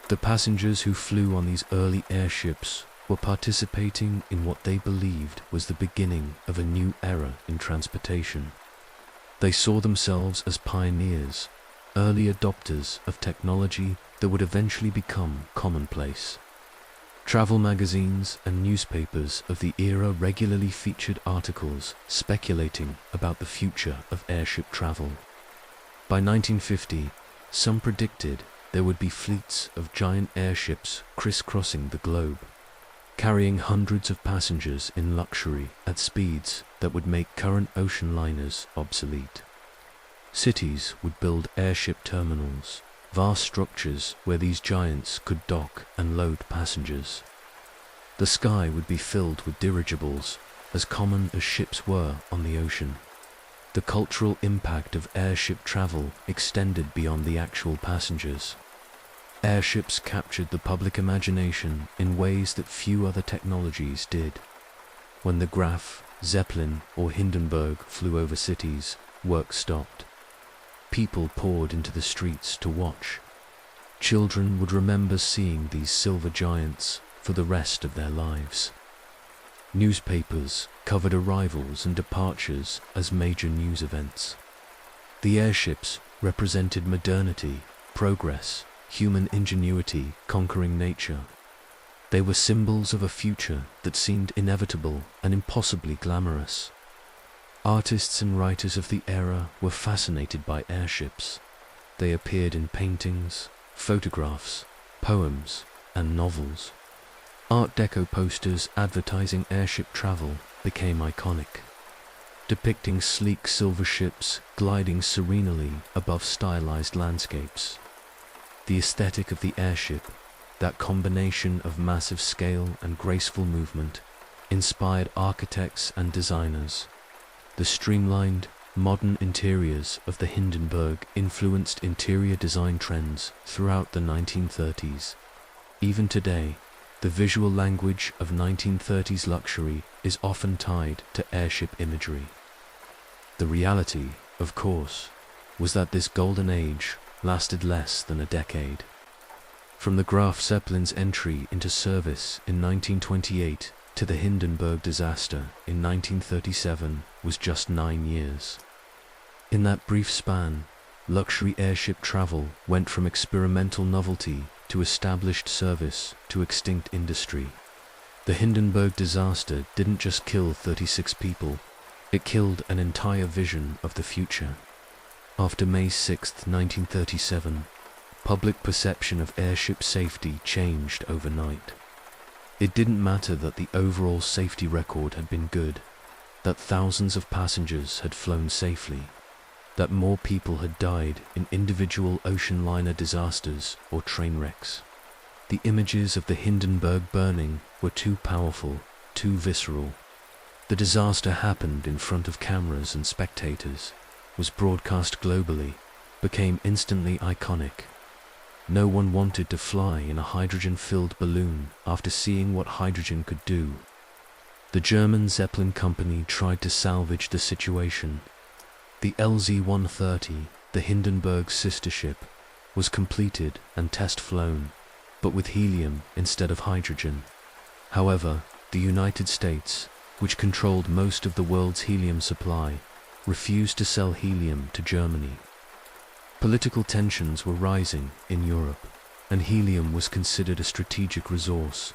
The passengers who flew on these early airships were participating in what they believed was the beginning of a new era in transportation. They saw themselves as pioneers, early adopters of technology that would eventually become commonplace. Travel magazines and newspapers of the era regularly featured articles speculating about the future of airship travel. By 1950, some predicted there would be fleets of giant airships crisscrossing the globe, carrying hundreds of passengers in luxury at speeds that would make current ocean liners obsolete. Cities would build airship terminals, vast structures where these giants could dock and load passengers. The sky would be filled with dirigibles, as common as ships were on the ocean. The cultural impact of airship travel extended beyond the actual passengers. Airships captured the public imagination in ways that few other technologies did. When the Graf, Zeppelin, or Hindenburg flew over cities, work stopped. People poured into the streets to watch. Children would remember seeing these silver giants for the rest of their lives. Newspapers covered arrivals and departures as major news events. The airships represented modernity, progress, human ingenuity conquering nature. They were symbols of a future that seemed inevitable and impossibly glamorous. Artists and writers of the era were fascinated by airships. They appeared in paintings, photographs, poems, and novels. Art Deco posters advertising airship travel became iconic, depicting sleek silver ships gliding serenely above stylized landscapes. The aesthetic of the airship, that combination of massive scale and graceful movement, inspired architects and designers. The streamlined, modern interiors of the Hindenburg influenced interior design trends throughout the 1930s. Even today, the visual language of 1930s luxury is often tied to airship imagery. The reality, of course, was that this golden age lasted less than a decade. From the Graf Zeppelin's entry into service in 1928 to the Hindenburg disaster in 1937 was just 9 years. In that brief span, luxury airship travel went from experimental novelty to established service to extinct industry. The Hindenburg disaster didn't just kill 36 people, it killed an entire vision of the future. After May 6, 1937, public perception of airship safety changed overnight. It didn't matter that the overall safety record had been good, that thousands of passengers had flown safely, that more people had died in individual ocean liner disasters or train wrecks. The images of the Hindenburg burning were too powerful, too visceral. The disaster happened in front of cameras and spectators, was broadcast globally, became instantly iconic. No one wanted to fly in a hydrogen-filled balloon after seeing what hydrogen could do. The German Zeppelin company tried to salvage the situation. The LZ-130, the Hindenburg's sister ship, was completed and test-flown, but with helium instead of hydrogen. However, the United States, which controlled most of the world's helium supply, refused to sell helium to Germany. Political tensions were rising in Europe, and helium was considered a strategic resource.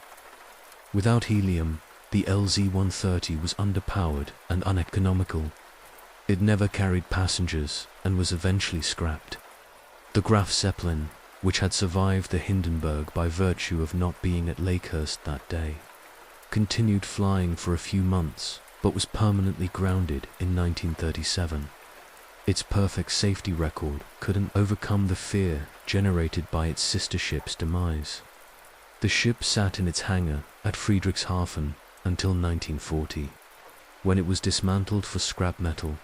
Without helium, the LZ-130 was underpowered and uneconomical. It never carried passengers and was eventually scrapped. The Graf Zeppelin, which had survived the Hindenburg by virtue of not being at Lakehurst that day, continued flying for a few months but was permanently grounded in 1937. Its perfect safety record couldn't overcome the fear generated by its sister ship's demise. The ship sat in its hangar at Friedrichshafen until 1940. When it was dismantled for scrap metal,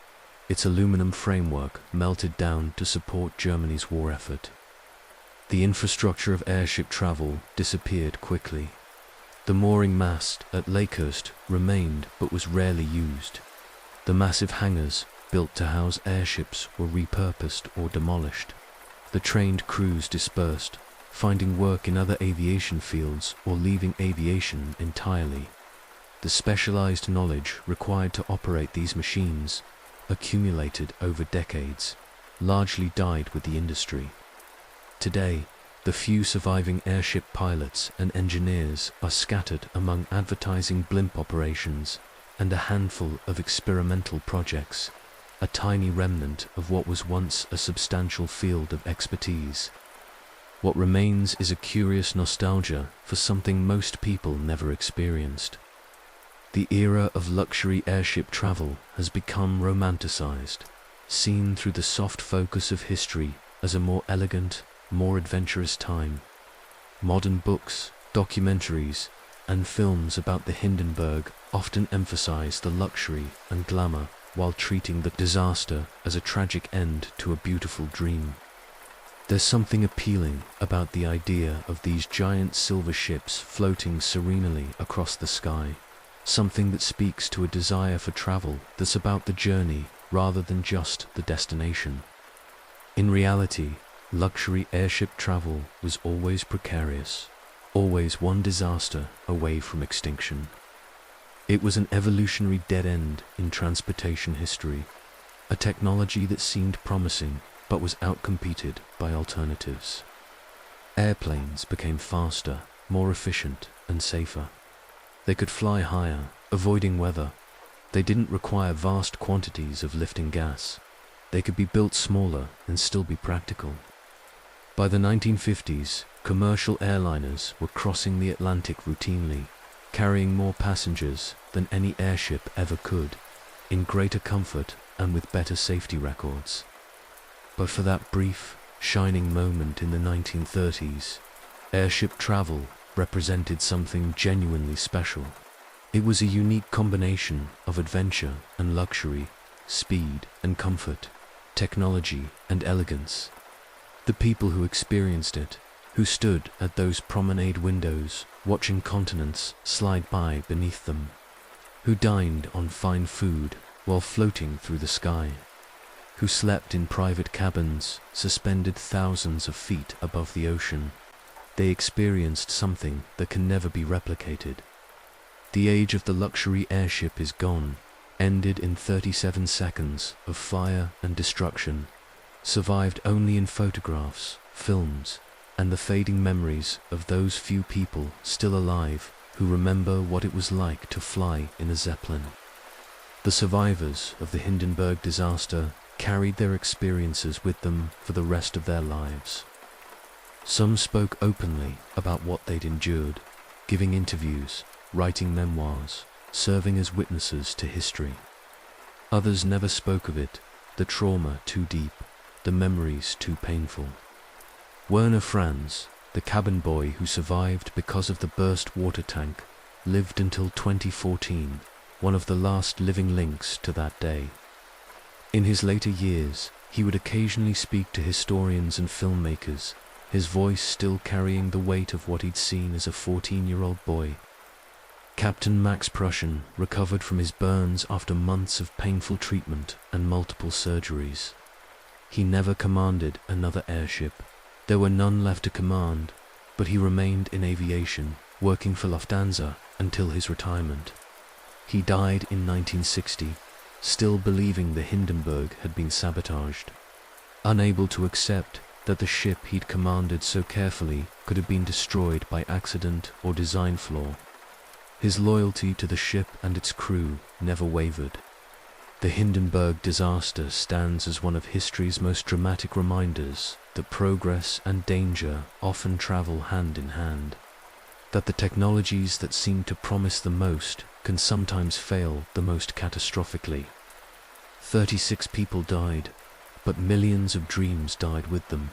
its aluminum framework melted down to support Germany's war effort. The infrastructure of airship travel disappeared quickly. The mooring mast at Lakehurst remained but was rarely used. The massive hangars built to house airships were repurposed or demolished. The trained crews dispersed, finding work in other aviation fields or leaving aviation entirely. The specialized knowledge required to operate these machines, accumulated over decades, largely died with the industry. Today, the few surviving airship pilots and engineers are scattered among advertising blimp operations and a handful of experimental projects, a tiny remnant of what was once a substantial field of expertise. What remains is a curious nostalgia for something most people never experienced. The era of luxury airship travel has become romanticized, seen through the soft focus of history as a more elegant, more adventurous time. Modern books, documentaries, and films about the Hindenburg often emphasize the luxury and glamour while treating the disaster as a tragic end to a beautiful dream. There's something appealing about the idea of these giant silver ships floating serenely across the sky, something that speaks to a desire for travel that's about the journey rather than just the destination. In reality, luxury airship travel was always precarious, always one disaster away from extinction. It was an evolutionary dead end in transportation history, a technology that seemed promising but was outcompeted by alternatives. Airplanes became faster, more efficient, and safer. They could fly higher, avoiding weather. They didn't require vast quantities of lifting gas. They could be built smaller and still be practical. By the 1950s, commercial airliners were crossing the Atlantic routinely, carrying more passengers than any airship ever could, in greater comfort and with better safety records. But for that brief, shining moment in the 1930s, airship travel represented something genuinely special. It was a unique combination of adventure and luxury, speed and comfort, technology and elegance. The people who experienced it, who stood at those promenade windows watching continents slide by beneath them, who dined on fine food while floating through the sky, who slept in private cabins suspended thousands of feet above the ocean, they experienced something that can never be replicated. The age of the luxury airship is gone, ended in 37 seconds of fire and destruction, survived only in photographs, films, and the fading memories of those few people still alive who remember what it was like to fly in a Zeppelin. The survivors of the Hindenburg disaster carried their experiences with them for the rest of their lives. Some spoke openly about what they'd endured, giving interviews, writing memoirs, serving as witnesses to history. Others never spoke of it, the trauma too deep, the memories too painful. Werner Franz, the cabin boy who survived because of the burst water tank, lived until 2014, one of the last living links to that day. In his later years, he would occasionally speak to historians and filmmakers, his voice still carrying the weight of what he'd seen as a 14-year-old boy. Captain Max Prussian recovered from his burns after months of painful treatment and multiple surgeries. He never commanded another airship. There were none left to command, but he remained in aviation, working for Lufthansa until his retirement. He died in 1960, still believing the Hindenburg had been sabotaged, unable to accept that the ship he'd commanded so carefully could have been destroyed by accident or design flaw. His loyalty to the ship and its crew never wavered. The Hindenburg disaster stands as one of history's most dramatic reminders that progress and danger often travel hand in hand, that the technologies that seem to promise the most can sometimes fail the most catastrophically. 36 people died, but millions of dreams died with them.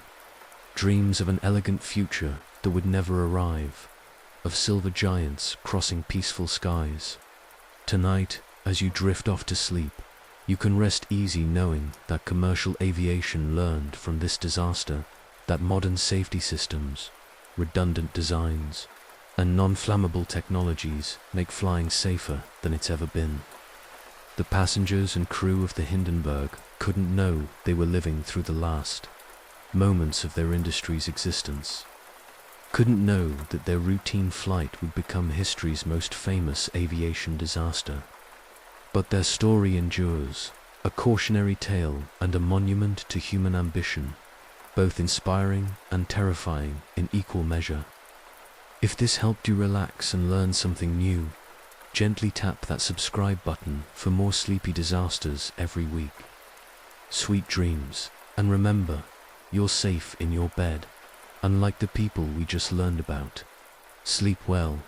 Dreams of an elegant future that would never arrive, of silver giants crossing peaceful skies. Tonight, as you drift off to sleep, you can rest easy knowing that commercial aviation learned from this disaster that modern safety systems, redundant designs, and non-flammable technologies make flying safer than it's ever been. The passengers and crew of the Hindenburg couldn't know they were living through the last moments of their industry's existence. couldn't know that their routine flight would become history's most famous aviation disaster. But their story endures, a cautionary tale and a monument to human ambition, both inspiring and terrifying in equal measure. If this helped you relax and learn something new, gently tap that subscribe button for more sleepy disasters every week. Sweet dreams, and remember, you're safe in your bed, unlike the people we just learned about. Sleep well.